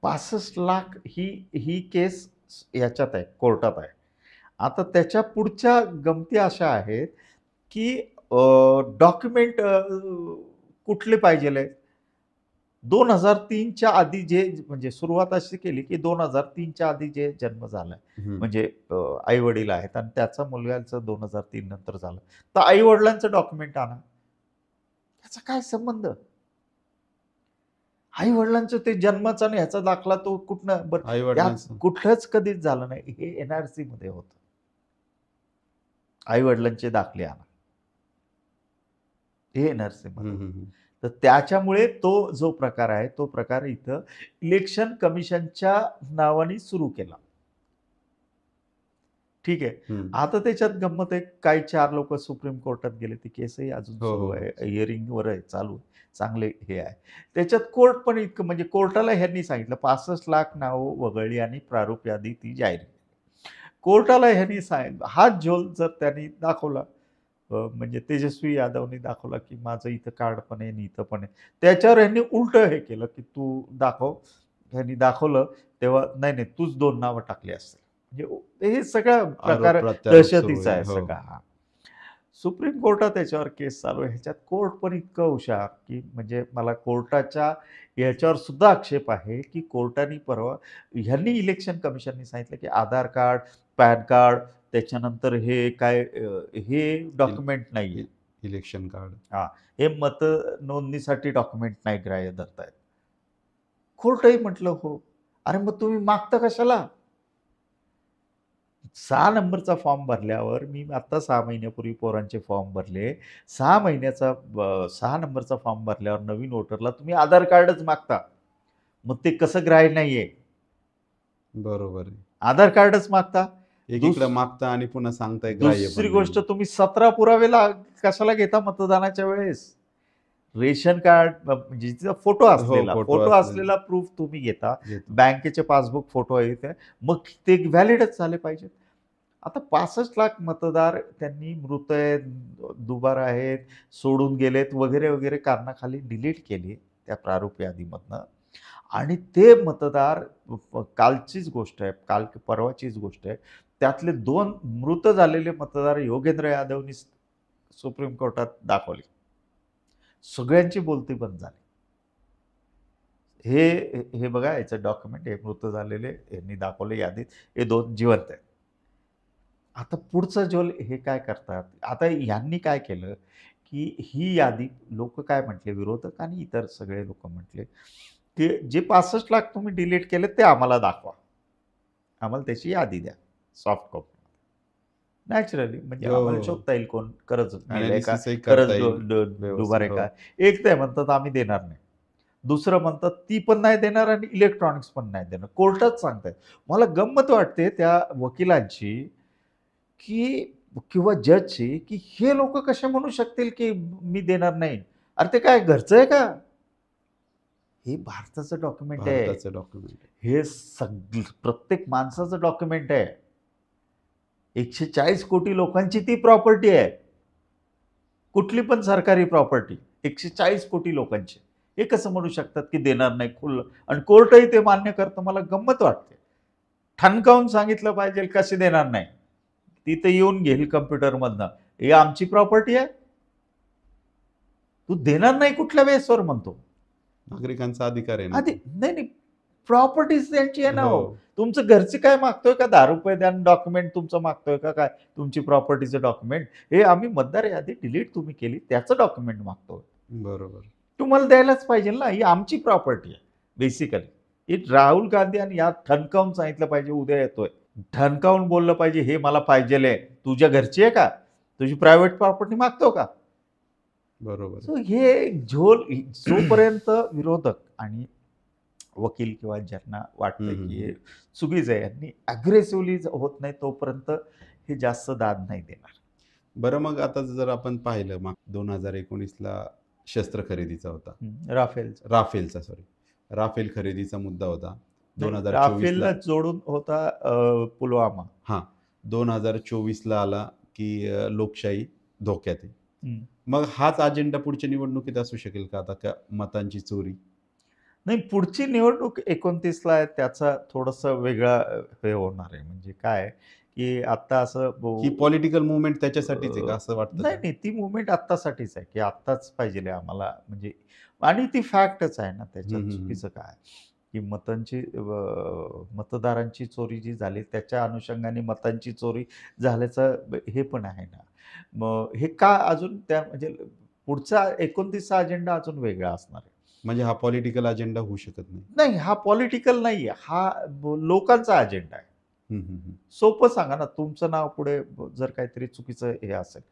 S1: 65 लाख ही केस याच्यात आहे, कोर्टात आहे. आता त्याच्या पुढच्या गमती अशा आहेत की डॉक्युमेंट कुठले पाहिजे. 2003च्या आधी जे म्हणजे सुरुवात अशी केली की 2003च्या आधी जे जन्म झालाय म्हणजे आई वडील आहेत आणि त्याचा मुलगाचं 2003 नंतर झालं, तर आई वडिलांचं डॉक्युमेंट आणा. त्याचा काय संबंध? आई वडिलांचं ते जन्माचा आणि ह्याचा दाखला तो कुठनं बरं, यात
S2: आई-वडिलांचं.
S1: कुठलंच कधीच झालं नाही. हे NRC मध्ये होतं. आई वडिलांचे दाखले आणा, हे NRC मध्ये. तर त्याच्यामुळे तो जो प्रकार आहे तो प्रकार इथं इलेक्शन कमिशनच्या नावाने सुरू केला. ठीक आहे. आता त्याच्यात गंमत आहे, काही 4 लोक सुप्रीम कोर्टात गेले, ती केसही अजून
S2: हो,
S1: सुरू
S2: हो.
S1: आहे, हिअरिंगवर आहे, चालू आहे. चांगले हे आहे. त्याच्यात कोर्ट पण इतकं म्हणजे कोर्टाला ह्यांनी सांगितलं 65 लाख नावं वगळली आणि प्रारूप यादी ती जाहीर केली. कोर्टाला ह्यांनी सांगितलं हा झोल जर त्यांनी दाखवला, म्हणजे तेजस्वी यादवनी दाखवला की माझं इथं कार्ड पण आहे आणि इथं पण आहे, त्याच्यावर ह्यांनी उलट हे केलं की तू दाखव. ह्यांनी दाखवलं तेव्हा नाही तूच 2 नावं टाकली असतील. म्हणजे हे सगळा प्रकार
S2: आरोप-प्रत्यारोप सुरू
S1: दहशतीचा आहे
S2: आहे. हो.
S1: सगळा. सुप्रीम कोर्टात त्याच्यावर केस चालू आहे. ह्याच्यात कोर्ट पण इतकं हुशार की म्हणजे मला कोर्टाच्या याच्यावर सुद्धा आक्षेप आहे की कोर्टाने परवा ह्यांनी इलेक्शन कमिशननी सांगितलं की आधार कार्ड, पॅन कार्ड, त्याच्यानंतर हे काय हे डॉक्युमेंट नाहीये.
S2: Election card.
S1: हे मत नोंदणीसाठी डॉक्युमेंट नाही ग्राह्य धरतायत. कोर्टही म्हटलं हो. अरे मग तुम्ही मागता कशाला? 6 नंबरचा फॉर्म भरल्यावर मी आता 6 महिन्यापूर्वी पोरांचे फॉर्म भरले. 6 महिन्याचा 6 नंबरचा फॉर्म भरल्यावर नवीन वोटरला तुम्ही आधार कार्डच मागता. मग ते कसं ग्राह्य नाहीये?
S2: बरोबर आहे.
S1: आधार कार्डच मागता.
S2: एकीकडे मागता आणि पुन्हा सांगताय ग्राह्य पण
S1: दुसरी
S2: नाही.
S1: गोष्ट, तुम्ही 17 पुरावे कशाला घेता मतदानाच्या वेळेस? रेशन कार्ड म्हणजे जिचा फोटो असलेला
S2: फोटो
S1: असलेला प्रूफ तुम्ही घेता. बँकेचे पासबुक फोटो आहेत, मग ते व्हॅलिडच झाले पाहिजेत. आता 65 लाख मतदार त्यांनी मृत आहेत, दुबार आहेत, सोडून गेलेत वगैरे वगैरे कारणाखाली डिलीट केली त्या प्रारूप यादीमधनं. आणि ते मतदार कालचीच गोष्ट आहे, काल परवाचीच गोष्ट आहे, त्यातले 2 मृत झालेले मतदार योगेंद्र यादवनी सुप्रीम कोर्टात दाखवले. सगळ्यांची बोलती बंद झाली. हे बघा, याचं डॉक्युमेंट, हे मृत झालेले यांनी दाखवले यादीत, हे 2 जिवंत आहेत. आता पुढचं झोल हे काय करतात? आता यांनी काय केलं की ही यादी लोक काय म्हटले, विरोधक आणि इतर सगळे लोक म्हटले की जे 65 लाख तुम्ही डिलीट केले ते आम्हाला दाखवा, आम्हाला त्याची यादी द्या सॉफ्ट कॉपी. नॅचरली म्हणजे आम्हाला शोधता येईल कोण कर्ज दिलंय का, कर्ज दुबार आहे का. एक ते म्हणतात आम्ही देणार नाही, दुसरं म्हणतात ती पण नाही देणार आणि इलेक्ट्रॉनिक्स पण नाही देणार. कोर्टात सांगतायत. मला गंमत वाटते त्या वकिलांची की किंवा जजची की हे लोक कसे म्हणू शकतील की मी देणार नाही. अरे ते काय घरचं आहे का? हे भारताचं डॉक्युमेंट आहे. हे प्रत्येक माणसाचं डॉक्युमेंट आहे. 140 कोटी लोकांची ती प्रॉपर्टी आहे. कुठली पण सरकारी प्रॉपर्टी 140 कोटी लोकांची. हे कसं म्हणू शकतात की देणार नाही खुल्लं, आणि कोर्टही ते मान्य करतं. मला गंमत वाटते. ठणकावून सांगितलं पाहिजे कसे देणार नाही. तिथे येऊन घेईल कम्प्युटरमधनं, हे आमची प्रॉपर्टी आहे, तू देणार नाही कुठल्या बेसवर म्हणतो.
S2: नागरिकांचा अधिकार आहे ना.
S1: नाही प्रॉपर्टीज त्यांची आहे ना. तुमचं घरचे काय मागतोय का? 10 रुपये द्या डॉक्युमेंट तुमचं मागतोय का? काय तुमची प्रॉपर्टीचं डॉक्युमेंट? हे आम्ही मतदार यादी डिलीट तुम्ही केली त्याचं डॉक्युमेंट मागतोय.
S2: बरोबर.
S1: तुम्हाला द्यायलाच पाहिजे ना, ही आमची प्रॉपर्टी आहे बेसिकली. हे राहुल गांधी आणि या ठणकावून सांगितलं पाहिजे उद्या येतोय, ठणकावून बोललं पाहिजे हे मला पाहिजे. तुझ्या घरची आहे का? तुझी प्रायव्हेट प्रॉपर्टी मागतो का?
S2: बरोबर.
S1: सो हे झोल जोपर्यंत विरोधक आणि वकील किंवा ज्यांना वाटतं की हे चुकीचं आहे, यांनी अग्रेसिव्हली होत नाही तोपर्यंत हे जास्त दाद नाही देणार.
S2: बरं, मग आता जर आपण पाहिलं मग 2019ला शस्त्र खरेदीचा होता,
S1: राफेलचा
S2: राफेल खरेदीचा मुद्दा होता. 2024
S1: राफेलला जोडून होता पुलवामा.
S2: हा 2024ला आला की लोकशाही धोक्यात आहे. मग हाच अजेंडा पुढच्या निवडणुकीत असू शकेल का आता, का मतांची चोरी?
S1: नाही, पुढची निवडणूक 29ला आहे, त्याचा थोडस वेगळा हे होणार आहे. म्हणजे काय की आता असं
S2: ही पॉलिटिकल मुवमेंट त्याच्यासाठीच आहे का असं वाटतं?
S1: नाही, ती मुवमेंट आत्तासाठीच आहे की आत्ताच पाहिजे आम्हाला, म्हणजे आणि ती फॅक्टच आहे ना, त्याच्यात चुकीचं काय की मतदारांची चोरी जी झाली त्याच्या अनुषंगाने मतांची चोरी झाल्याचं हे पण आहे ना. मग हे का अजून त्या म्हणजे पुढचा 29चा अजेंडा अजून वेगळा असणार आहे.
S2: म्हणजे हा पॉलिटिकल अजेंडा होऊ शकत नाही?
S1: नाही, हा पॉलिटिकल नाही आहे, हा लोकांचा अजेंडा आहे. सोपं सांगा ना, तुमचं नाव पुढे जर काहीतरी चुकीचं हे असेल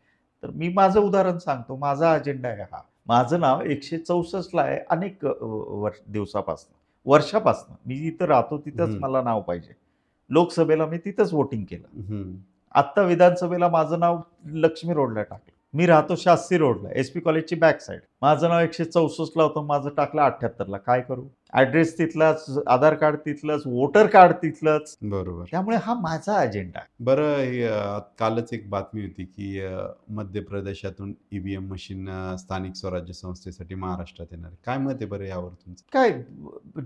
S1: तर मी माझं उदाहरण सांगतो. माझा अजेंडा आहे हा. माझं नाव 164ला आहे अनेक वर्षापासून. मी जिथं राहतो तिथंच मला नाव पाहिजे. लोकसभेला मी तिथंच वोटिंग केलं. आत्ता विधानसभेला माझं नाव लक्ष्मी रोडला टाकलं. मी राहतो शास्त्री रोडला, SP कॉलेजची बॅक साईड. माझं नाव 164ला होतं, माझं टाकलं 78ला. काय करू? ऍड्रेस तिथलाच, आधार कार्ड तिथलंच, वोटर कार्ड तिथलंच.
S2: बरोबर.
S1: त्यामुळे हा माझा अजेंडा आहे.
S2: बरं, कालच एक बातमी होती की मध्य प्रदेशातून EVM मशीन स्थानिक स्वराज्य संस्थेसाठी महाराष्ट्रात येणार. काय मत आहे बरं यावर तुमचं?
S1: काय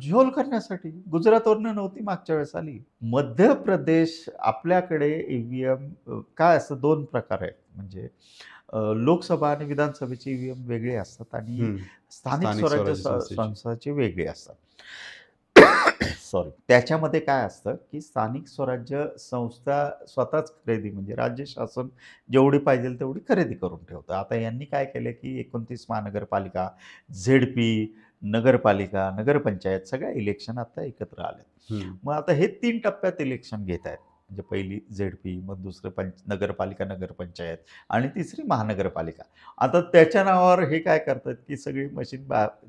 S1: झोल करण्यासाठी? गुजरातवरनं नव्हती मागच्या वेळेस आली. मध्य प्रदेश आपल्याकडे EVM काय असतं, 2 प्रकार आहेत. म्हणजे लोकसभा आणि विधानसभेची EVM वेगळी असतात आणि स्थानिक स्वराज्य संस्थांची वेगळी असतात. सॉरी. त्याच्यामध्ये काय असतं की स्थानिक स्वराज्य संस्था स्वतःच खरेदी, म्हणजे राज्य शासन जेवढी पाहिजे तेवढी खरेदी करून ठेवतं. आता यांनी काय केलं की 29 महानगरपालिका, ZP, नगरपालिका, नगरपंचायत सगळ्या इलेक्शन आता एकत्र आले. मग आता हे 3 टप्प्यात इलेक्शन घेत आहेत. म्हणजे पहिली ZP, मग दुसरं नगरपालिका, नगरपंचायत आणि तिसरी महानगरपालिका. आता त्याच्या नावावर हे काय करतात की सगळी मशीन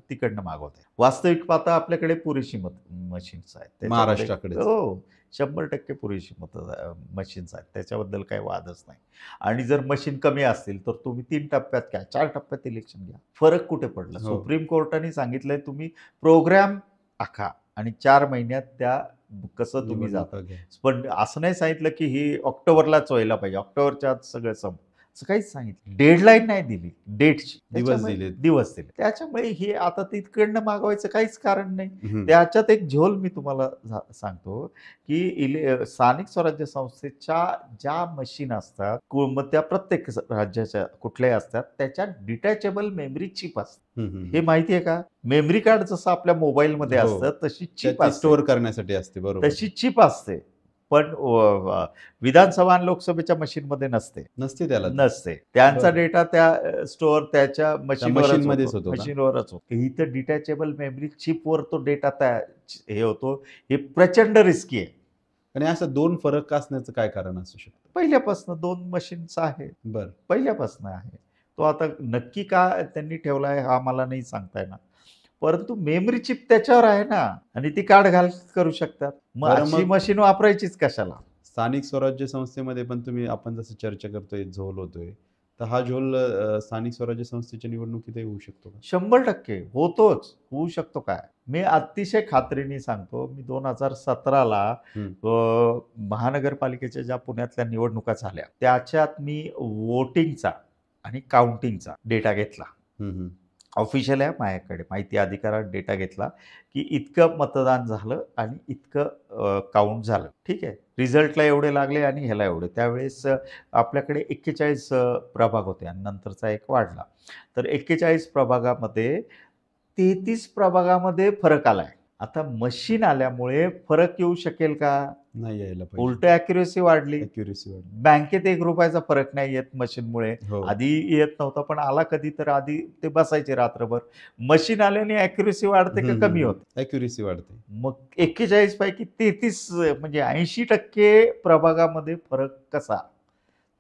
S1: तिकडनं मागवत आहे. वास्तविक पाहता आपल्याकडे पुरेशी मशीन्स आहेत
S2: महाराष्ट्राकडे.
S1: हो, 100% पुरेशी मशीन्स आहेत, त्याच्याबद्दल काही वादच नाही. आणि जर मशीन कमी असतील तर तुम्ही 3 टप्प्यात काय 4 टप्प्यात इलेक्शन घ्या. फरक कुठे पडला? सुप्रीम कोर्टाने सांगितलंय तुम्ही प्रोग्राम आखा आणि 4 महिन्यात त्या कसं तुम्ही जाता. पण असं नाही सांगितलं की ही ऑक्टोबरलाच व्हायला पाहिजे, ऑक्टोबरच्या आत सगळं असं काहीच सांगितलं. डेडलाईन नाही दिली, डेटची दिवस दिले. त्याच्यामुळे हे आता तिकडनं मागवायचं काहीच कारण नाही. त्याच्यात एक झोल मी तुम्हाला सांगतो की स्थानिक स्वराज्य संस्थेच्या ज्या मशीन असतात, मग त्या प्रत्येक राज्याच्या कुठल्याही असतात, त्याच्यात डिटॅचेबल मेमरी चिप असते. हे माहिती आहे का? मेमरी कार्ड जसं आपल्या मोबाईलमध्ये असतं तशी चिप
S2: स्टोअर करण्यासाठी असते. बरोबर,
S1: तशी चिप असते. पण विधानसभा आणि लोकसभेच्या मशीनमध्ये नसते. त्यांचा डेटा त्या स्टोअर त्याच्या मशीनवरच होतो. इथं डिटॅचेबल मेमरी चिपवर तो डेटा हे होतो. हे प्रचंड रिस्की आहे.
S2: आणि असं 2 फरक असण्याचं काय कारण असू शकतं?
S1: पहिल्यापासून 2 मशीन्स आहेत.
S2: बरं,
S1: पहिल्यापासून आहे. तो आता नक्की का त्यांनी ठेवला आहे हा मला नाही सांगता येणार, परंतु मेमरी चिप त्याच्यावर आहे ना, आणि ती कार्ड घाल करू शकतात. मग अशी मशीन वापरायचीच कशाला?
S2: स्थानिक स्वराज्य संस्थेमध्ये पण आपण जसं चर्चा करतोय, झोल होतोय, तर हा झोल स्थानिक स्वराज्य संस्थेच्या निवडणुकीतही होऊ शकतो का?
S1: 100% होतोच, होऊ शकतो. काय मी अतिशय खात्रीने सांगतो, मी 2017ला महानगरपालिकेच्या ज्या पुण्यातल्या निवडणुका झाल्या त्याच्यात मी वोटिंगचा आणि काउंटिंगचा डेटा घेतला. ऑफिशियल आहे माझ्याकडे, माहिती अधिकारात डेटा घेतला की इतकं मतदान झालं आणि इतकं काउंट झालं. ठीक आहे, रिझल्टला एवढे लागले आणि ह्याला एवढे. त्यावेळेस आपल्याकडे 41 प्रभाग होते आणि नंतरचा एक वाढला. तर 41 प्रभागामध्ये 33 प्रभागामध्ये फरक आलाय. आता मशीन आल्यामुळे फरक येऊ शकेल का?
S2: नाही यायला पाहिजे.
S1: उलट ॲक्युरेसी वाढली. बँकेत 1 रुपयाचा फरक नाही येत मशीनमुळे. आधी येत नव्हता, पण आला कधी तर आधी ते बसायचे रात्रभर. मशीन आल्याने ॲक्युरेसी वाढते का कमी होते?
S2: ॲक्युरेसी वाढते.
S1: मग 41 पैकी 33 म्हणजे 80% प्रभागामध्ये फरक कसा?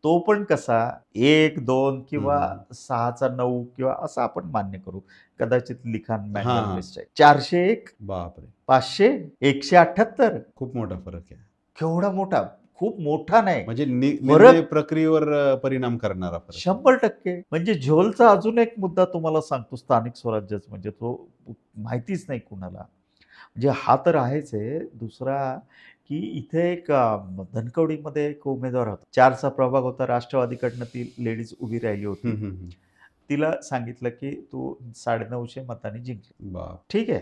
S1: तो पण कसा 1, 2 किंवा 6चा 9 किंवा असं आपण मान्य करू. कदाचित लिखाण मॅन्युअल मिस्टेक. 401,
S2: बापरे,
S1: 500, 178.
S2: खूप मोठा फरक आहे.
S1: केवढा मोठा. खूप मोठा नाही,
S2: म्हणजे
S1: फरक
S2: निर्णय प्रक्रियेवर परिणाम करणारा फरक.
S1: 100%. म्हणजे झोलचा अजून एक मुद्दा तुम्हाला सांगतो, स्थानिक स्वराज्याचा, म्हणजे तो माहितीच नाही कुणाला. म्हणजे हा तर आहेच आहे. दुसरा की इथे एक धनकवडीमध्ये एक उमेदवार होता. 4चा प्रभाग होता. राष्ट्रवादीकडनं ती लेडीज उभी राहिली होती.
S2: हं, हं, हं.
S1: तिला सांगितलं की तू 950 मतांनी जिंकली.
S2: बाप.
S1: ठीक आहे.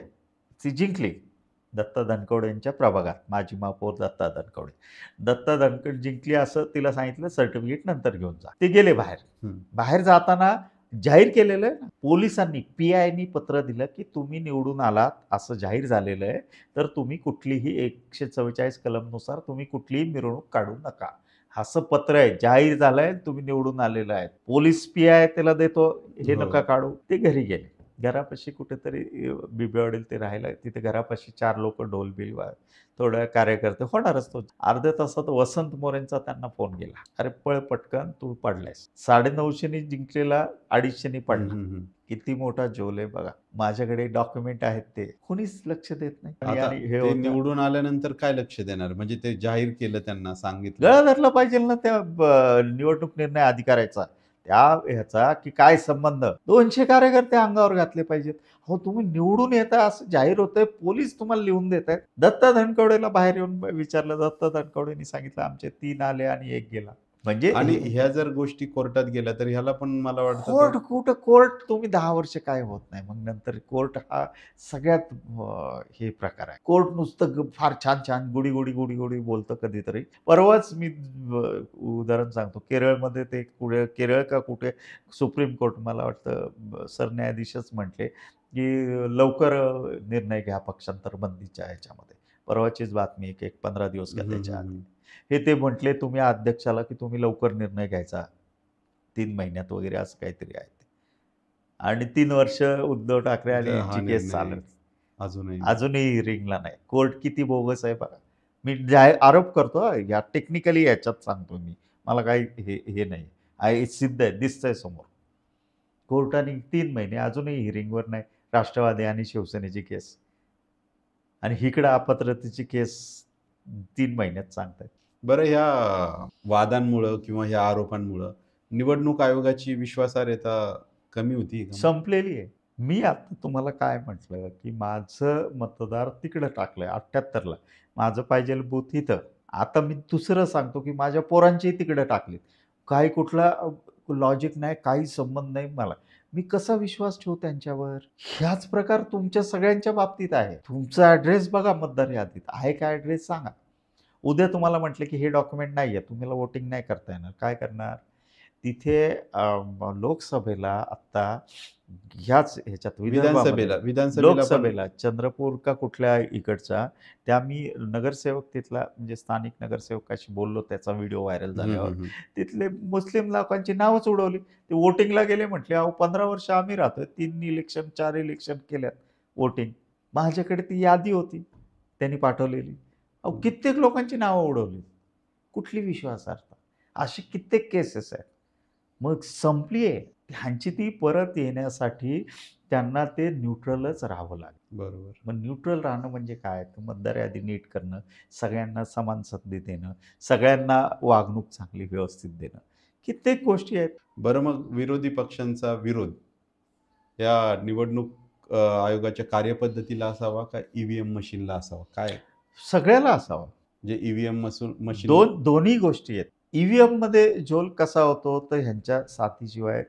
S1: ती जिंकली. दत्ता धनकवडे यांच्या प्रभागात. माजी महापौर दत्ता धनकवडे. दत्ता धनकवडे जिंकली असं तिला सांगितलं, सर्टिफिकेट नंतर घेऊन जा. ते गेले बाहेर.
S2: हं.
S1: बाहेर जाताना जाहीर केलेलं आहे ना, पोलिसांनी, पी-आयनी पत्र दिलं की तुम्ही निवडून आलात असं जाहीर झालेलं आहे, तर तुम्ही कुठलीही 144 कलमनुसार तुम्ही कुठलीही मिरवणूक काढू नका. असं पत्र आहे, जाहीर झालंय, तुम्ही निवडून आलेलं आहे. पोलीस पी-आय त्याला देतो, हे
S2: हो.
S1: नका काढू. ते घरी गेले. घरापाशी कुठेतरी बिबेवाडीला ते राहायला, तिथे घरापाशी 4 लोकं ढोल-बिल थोड्या कार्यकर्ते होणारच. तो अर्ध्या तासात वसंत मोरेंचा त्यांना फोन गेला. अरे पळ पटकन, तू पडलायस. 950 जिंकलेला 250
S2: हं,
S1: पडला.
S2: हं, हं.
S1: किती मोठा झोल आहे बघा. माझ्याकडे डॉक्युमेंट आहेत ते. कोणीच लक्ष देत नाही.
S2: आता
S1: आणि हे
S2: ते
S1: होतं.
S2: निवडून आल्यानंतर काय लक्ष देणार? म्हणजे ते जाहीर केलं, त्यांना सांगितलं.
S1: गळा धरला पाहिजे ना त्या निवडणूक निर्णय अधिकाऱ्याचा, त्या ह्याचा, की काय संबंध. 200 कार्यकर्ते अंगावर घातले पाहिजेत. हो, तुम्ही निवडून येता असं जाहीर होतंय, पोलीस तुम्हाला लिहून देत आहेत. दत्ता धनकवडेला बाहेर येऊन विचारलं, दत्ता धनकवडेंनी सांगितलं आमचे 3 आले आणि 1 गेला. म्हणजे
S2: आणि ह्या जर गोष्टी कोर्टात गेल्या तर ह्याला पण मला वाटतं
S1: कोर्ट कुठं, कोर्ट तुम्ही 10 वर्ष काय होत नाही. मग नंतर कोर्ट हा सगळ्यात हे प्रकार आहे. कोर्ट नुसतं फार छान गुडी बोलतं कधीतरी. परवाच मी उदाहरण सांगतो. केरळमध्ये ते केरळ का कुठे सुप्रीम कोर्ट, मला वाटतं सरन्यायाधीशच म्हटले, की लवकर निर्णय घ्या पक्षांतर बंदीच्या ह्याच्यामध्ये. परवाचीच बातमी, एक 15 दिवस का त्याच्या आधी. हे ते म्हटले तुम्ही अध्यक्षाला, की तुम्ही लवकर निर्णय घ्यायचा 3 महिन्यात वगैरे, असं काहीतरी आहे ते. आणि 3 वर्ष उद्धव ठाकरे आणि
S2: हा
S1: यांची केस
S2: निर्णय
S1: चालत,
S2: अजूनही
S1: अजूनही रिंगला नाही. कोर्ट किती बोगस आहे बघा. मी आरोप करतो हा, या टेक्निकली याच्यात सांगतो मी. मला काही हे नाही आहे, सिद्ध आहे, दिसतंय समोर. कोर्टाने 3 महिने अजूनही हिअरिंगवर नाही. राष्ट्रवादी आणि शिवसेनेची केस, आणि इकडं अपात्रतेची केस 3 महिन्यात सांगतायत.
S2: बरं, ह्या वादांमुळं किंवा ह्या आरोपांमुळं निवडणूक आयोगाची विश्वासार्हता कमी होती का?
S1: संपलेली आहे. मी आता तुम्हाला काय म्हटलं, की माझं मतदार तिकडं टाकलंय 78ला. माझं पाहिजेल बूथ इथं. आता मी दुसरं सांगतो, की माझ्या पोरांचेही तिकडे टाकलेत. काही कुठला लॉजिक नाही, काही संबंध नाही मला. मी कसा विश्वास ठेवू त्यांच्यावर? ह्याच प्रकार तुमच्या सगळ्यांच्या बाबतीत आहे. तुमचा ॲड्रेस बघा मतदार यादीत. आहे का ॲड्रेस सांगा. उद्या तुम्हाला म्हटलं, की हे डॉक्युमेंट नाही आहे, तुम्हाला वोटिंग नाही करता येणार. काय करणार? तिथे लोकसभेला आत्ता ह्याच ह्याच्यात
S2: विधानसभेला पण
S1: लोकसभेला चंद्रपूर का कुठल्या इकडचा, त्या मी नगरसेवक तिथला, म्हणजे स्थानिक नगरसेवकाशी बोललो, त्याचा व्हिडिओ व्हायरल झाल्यावर. तिथले मुस्लिम लोकांची नावच उडवली. ते वोटिंगला गेले, म्हटले अहो 15 वर्ष आम्ही राहतोय, 3 इलेक्शन 4 इलेक्शन केल्यात वोटिंग. माझ्याकडे ती यादी होती त्यांनी पाठवलेली. अहो कित्येक लोकांची नावं उडवली. कुठली विश्वासार्हता? अशी कित्येक केसेस आहेत. मग संपली आहे. ह्यांची ती परत येण्यासाठी त्यांना ते न्यूट्रलच राहावं लागेल.
S2: बरोबर.
S1: मग न्यूट्रल राहणं म्हणजे काय? तर मतदार यादी नीट करणं, सगळ्यांना समान संधी देणं, सगळ्यांना वागणूक चांगली व्यवस्थित देणं, कित्येक गोष्टी आहेत.
S2: बरं, मग विरोधी पक्षांचा विरोध या निवडणूक आयोगाच्या कार्यपद्धतीला असावा का ईव्हीएम मशीनला असावा? काय
S1: सगळ्याला असावं.
S2: म्हणजे ईव्हीएम मशीन
S1: दोन्ही गोष्टी आहेत. ईव्हीएम मध्ये झोल कसा होतो, तर ह्यांच्या साथीशिवाय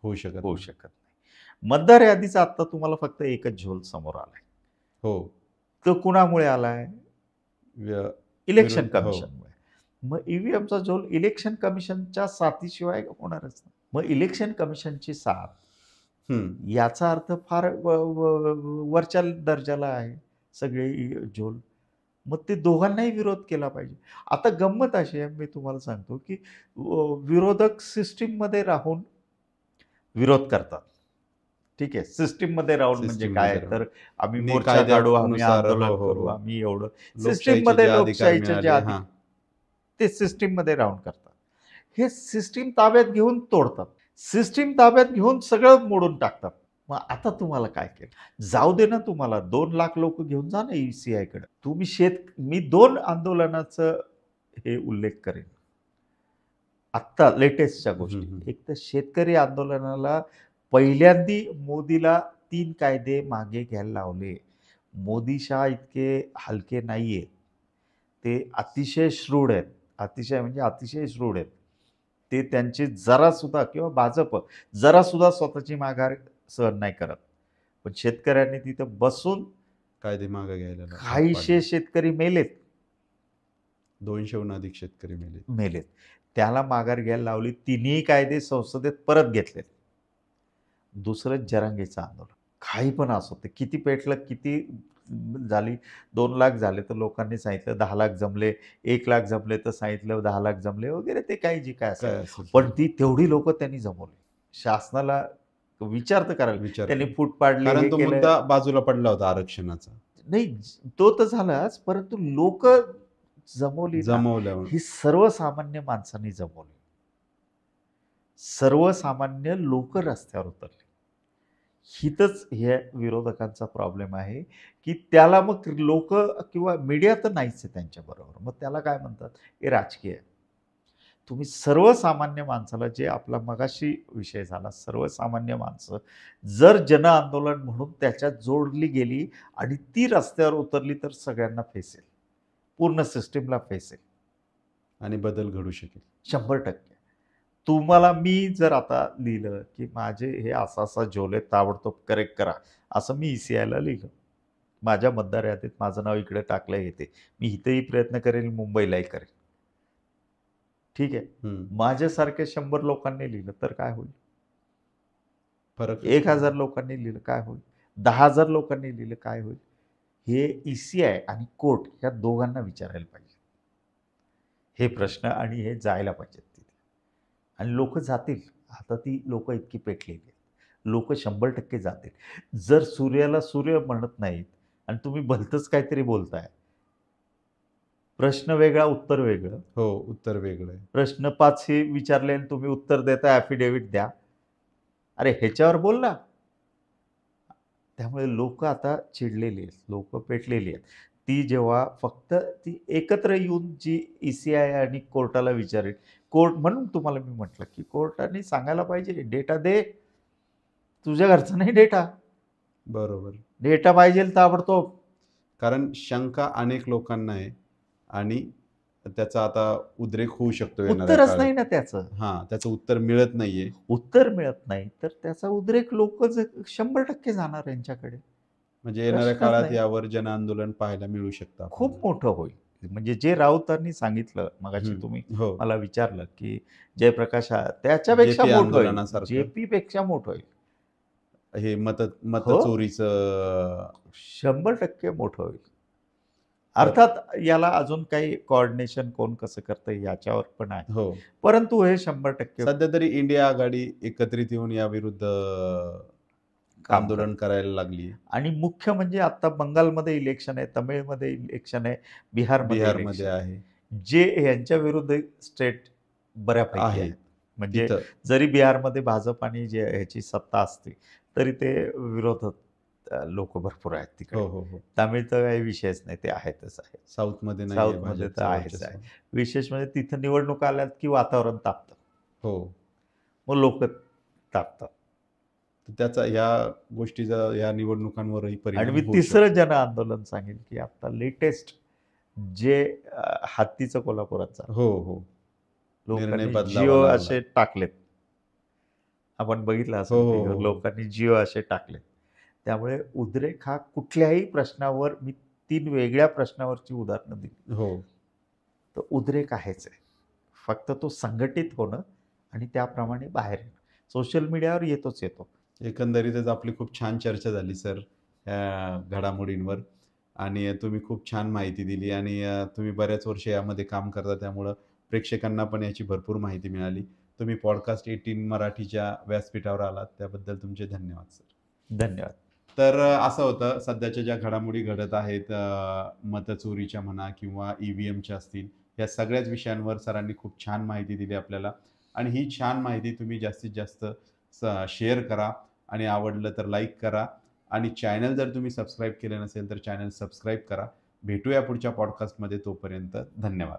S2: होऊ शकत
S1: होऊ
S2: नाही.
S1: शकत नाही. मतदार यादीचा आत्ता तुम्हाला फक्त एकच झोल समोर आलाय.
S2: हो.
S1: तो कुणामुळे आलाय?
S2: व्य-
S1: इलेक्शन
S2: विरोध- हो.
S1: कमिशनमुळे. मग ईव्हीएमचा झोल इलेक्शन कमिशनच्या साथीशिवाय होणारच नाही. मग इलेक्शन कमिशनची साथ, याचा अर्थ फार वरच्या दर्जाला आहे सगळे झोल. मग ते दोघांनाही विरोध केला पाहिजे. आता गंमत अशी आहे, मी तुम्हाला सांगतो, की विरोधक सिस्टीममध्ये राहून विरोध करतात. ठीक आहे, सिस्टीममध्ये राहून म्हणजे
S2: सिस्टीममध्ये
S1: काय, तर आम्ही
S2: नी
S1: मोर्चा काढू, आम्ही
S2: कायद्यानुसार,
S1: आंदोलन
S2: हो, हो,
S1: करू,
S2: हो.
S1: आम्ही एवढं
S2: लोकशाहीचे
S1: सिस्टीममध्ये,
S2: जे अधिकार
S1: लोकशाहीचे जे
S2: मिळाले,
S1: अधिकार,
S2: हां.
S1: ते सिस्टीममध्ये राहून करतात. हे सिस्टीम ताब्यात घेऊन तोडतात. सिस्टीम ताब्यात घेऊन सगळं मोडून टाकतात. मग आता तुम्हाला काय केलं? जाऊ दे ना, तुम्हाला 2 लाख लोक घेऊन जा ना ECI कडे. तुम्ही मी 2 आंदोलनाचं हे उल्लेख करेन. आत्ता लेटेस्टच्या गोष्टी.
S2: हम्म.
S1: एक तर शेतकरी आंदोलनाला पहिल्यांदी मोदीला 3 कायदे मागे घ्यायला लावले. मोदी शहा इतके हलके नाहीये. ते अतिशय श्रूड आहेत. अतिशय म्हणजे अतिशय श्रूड आहेत. ते त्यांची जरासुद्धा किंवा भाजप जरासुद्धा स्वतःची माघार सहन नाही करत. पण शेतकऱ्यांनी तिथं बसून
S2: कायदे मागे घ्यायला लावले.
S1: काहीशे शेतकरी मेलेत.
S2: 200हून अधिक शेतकरी मेले.
S1: मेलेत. त्याला माघार घ्यायला लावली. तिन्ही कायदे संसदेत परत घेतलेत. दुसरं जरांगेचं आंदोलन. काही पण असो ते किती पेटलं, किती झाली, 2 लाख झाले तर लोकांनी सांगितलं 10 लाख जमले, 1 लाख जमले तर सांगितलं 10 लाख जमले वगैरे ते काही जे काय
S2: काय
S1: असेल.
S2: असेल
S1: पण ती तेवढी लोकं त्यांनी जमवली. शासनाला विचार तर करायला.
S2: विचार
S1: त्यांनी
S2: करा.
S1: फूट पाडली,
S2: कारण
S1: हे
S2: तो
S1: केलं.
S2: मुद्दा बाजूला पडला होता आरक्षणाचा.
S1: नाही, तो तर झालाच, परंतु लोक जमवली ना,
S2: जमवल्यावर
S1: ही सर्वसामान्य माणसांनी जमवली. सर्वसामान्य लोक रस्त्यावर उतरले. हितच हे विरोधकांचा प्रॉब्लेम आहे, की त्याला मग लोक किंवा मीडिया तर नाहीच आहे त्यांच्याबरोबर. मग त्याला काय म्हणतात? हे राजकीय आहे. तुम्ही सर्वसामान्य माणसाला, जे आपला मगाशी विषय झाला, सर्वसामान्य माणसं जर जन आंदोलन म्हणून त्याच्यात जोडली गेली आणि ती रस्त्यावर उतरली तर सगळ्यांना फेसेल. पूर्ण सिस्टीमला फेसेल.
S2: आणि बदल घडू शकेल.
S1: 100%. तुम्हाला मी जर आता लिहिलं, की माझे हे असा झोल आहे, ताबडतोब करेक्ट करा, असं मी ECIला लिहिलं. माझ्या मतदार यादीत माझं नाव इकडे टाकलं येते. मी इथेही प्रयत्न करेल, मुंबईलाही करेल. ठीक आहे. माझ्यासारख्या 100 लोकांनी लिहिलं तर काय होईल?
S2: फरक
S1: 1000 लोकांनी लिहिलं काय होईल? 10,000 लोकांनी लिहिलं काय होईल? हे ECI आणि कोर्ट या दोघांना विचारायला पाहिजे. हे प्रश्न आणि हे जायला पाहिजेत तिथे. आणि लोक जातील. आता ती लोक इतकी पेटलेली आहेत. लोक 100% जातील. जर सूर्याला सूर्य म्हणत नाहीत आणि तुम्ही भलतंच काहीतरी बोलताय. प्रश्न वेगळा, उत्तर वेगळं.
S2: हो, उत्तर वेगळं आहे.
S1: प्रश्न 5 हे विचारले आणि तुम्ही उत्तर देता ॲफिडेव्हिट द्या. अरे ह्याच्यावर बोल ना. त्यामुळे लोक आता चिडलेली आहेत. लोक पेटलेली आहेत. ती जेव्हा फक्त ती एकत्र येऊन जी ECI आणि कोर्टाला विचारेल. कोर्ट म्हणून तुम्हाला मी म्हटलं, की कोर्टाने सांगायला पाहिजे, डेटा दे. तुझ्या घरचा नाही डेटा.
S2: बरोबर.
S1: डेटा पाहिजे ताबडतोब.
S2: कारण शंका अनेक लोकांना आहे आणि त्याचा आता उद्रेक होऊ शकतो येणाऱ्या
S1: उत्तरच
S2: काळात.
S1: नाही ना त्याचं.
S2: हां, त्याचं उत्तर मिळत नाहीये.
S1: उत्तर मिळत नाही तर त्याचा उद्रेक लोक 100% जाणार यांच्याकडे.
S2: म्हणजे येणाऱ्या
S1: प्रश्नच
S2: काळात
S1: नाही.
S2: यावर जन आंदोलन पाहायला मिळू शकतं
S1: खूप
S2: आपल्याला.
S1: मोठं होईल. म्हणजे जे राऊतांनी सांगितलं, मगाशी तुम्ही
S2: हो.
S1: मला विचारलं, की जयप्रकाश त्याच्यापेक्षा
S2: JP
S1: मोठं होईल.
S2: आंदोलनासारखं.
S1: JP पेक्षा मोठं होईल.
S2: हे
S1: हो.
S2: मतचोरीचं
S1: 100% मोठं होईल. अर्थात याला अजून काही कोऑर्डिनेशन कोण कसं करतं याच्यावर पण आहे.
S2: हो.
S1: परंतु हे 100%
S2: सध्या तरी इंडिया आघाडी एकत्रित येऊन याविरुद्ध
S1: काम
S2: आंदोलन करायला लागली.
S1: आणि मुख्य म्हणजे आता बंगालमध्ये इलेक्शन आहे, तमिळमध्ये इलेक्शन आहे, बिहारमध्ये
S2: बिहारमध्ये
S1: इलेक्शन
S2: आहे.
S1: जे यांच्या विरुद्ध स्टेट बऱ्यापैकी
S2: आहे.
S1: आहेत. म्हणजे
S2: तिथं
S1: जरी बिहारमध्ये भाजप आणि जे ह्याची सत्ता असते तरी ते विरोधात लोक भरपूर आहेत
S2: हो,
S1: तिकडे.
S2: हो, हो.
S1: तामिळ तर काही विषयच नाही, ते आहेतच आहे.
S2: साऊथमध्ये नाही
S1: साऊथमध्ये तर आहेच आहे. विशेष म्हणजे तिथं निवडणूक आल्यात की वातावरण तापतं.
S2: हो.
S1: मग लोक तापतात.
S2: तर त्याचा ह्या गोष्टीचा या निवडणुकांवरही
S1: आणि
S2: परिणाम
S1: मी
S2: होऊ
S1: तिसरं
S2: शकतो.
S1: जन आंदोलन सांगेल, की आता लेटेस्ट जे हत्तीचं कोल्हापुराचा
S2: हो, हो. निर्णय
S1: लोकांनी
S2: बदलावा
S1: जिओ
S2: लागला.
S1: असे टाकलेत. आपण बघितलं
S2: हो,
S1: असेल
S2: हो,
S1: टीव्हीवर,
S2: हो.
S1: लोकांनी जिओ असे टाकलेत. त्यामुळे उद्रेक हा कुठल्याही प्रश्नावर, मी 3 वेगळ्या प्रश्नावरची उदाहरणं दिली.
S2: हो.
S1: तर उद्रेक आहेच आहे. फक्त तो संघटित होणं आणि त्याप्रमाणे बाहेर येणं. सोशल मीडियावर येतोच येतो.
S2: एकंदरीतच आपली खूप छान चर्चा झाली सर या घडामोडींवर आणि तुम्ही खूप छान माहिती दिली आणि तुम्ही बऱ्याच वर्ष यामध्ये काम करता त्यामुळं प्रेक्षकांना पण याची भरपूर माहिती मिळाली. तुम्ही पॉडकास्ट 18 मराठीच्या व्यासपीठावर आलात त्याबद्दल तुमचे धन्यवाद सर.
S1: धन्यवाद.
S2: तर असं होतं सध्याच्या ज्या घडामोडी घडत आहेत मतचोरीच्या म्हणा किंवा EVMच्या असतील या सगळ्याच विषयांवर सरांनी खूप छान माहिती दिली आपल्याला आणि ही छान माहिती तुम्ही जास्तीत जास्त शेअर करा आणि आवडलं तर लाईक करा आणि चॅनल जर तुम्ही सबस्क्राईब केलं नसेल तर चॅनल सबस्क्राईब करा. भेटूया पुढच्या पॉडकास्टमध्ये. तोपर्यंत धन्यवाद.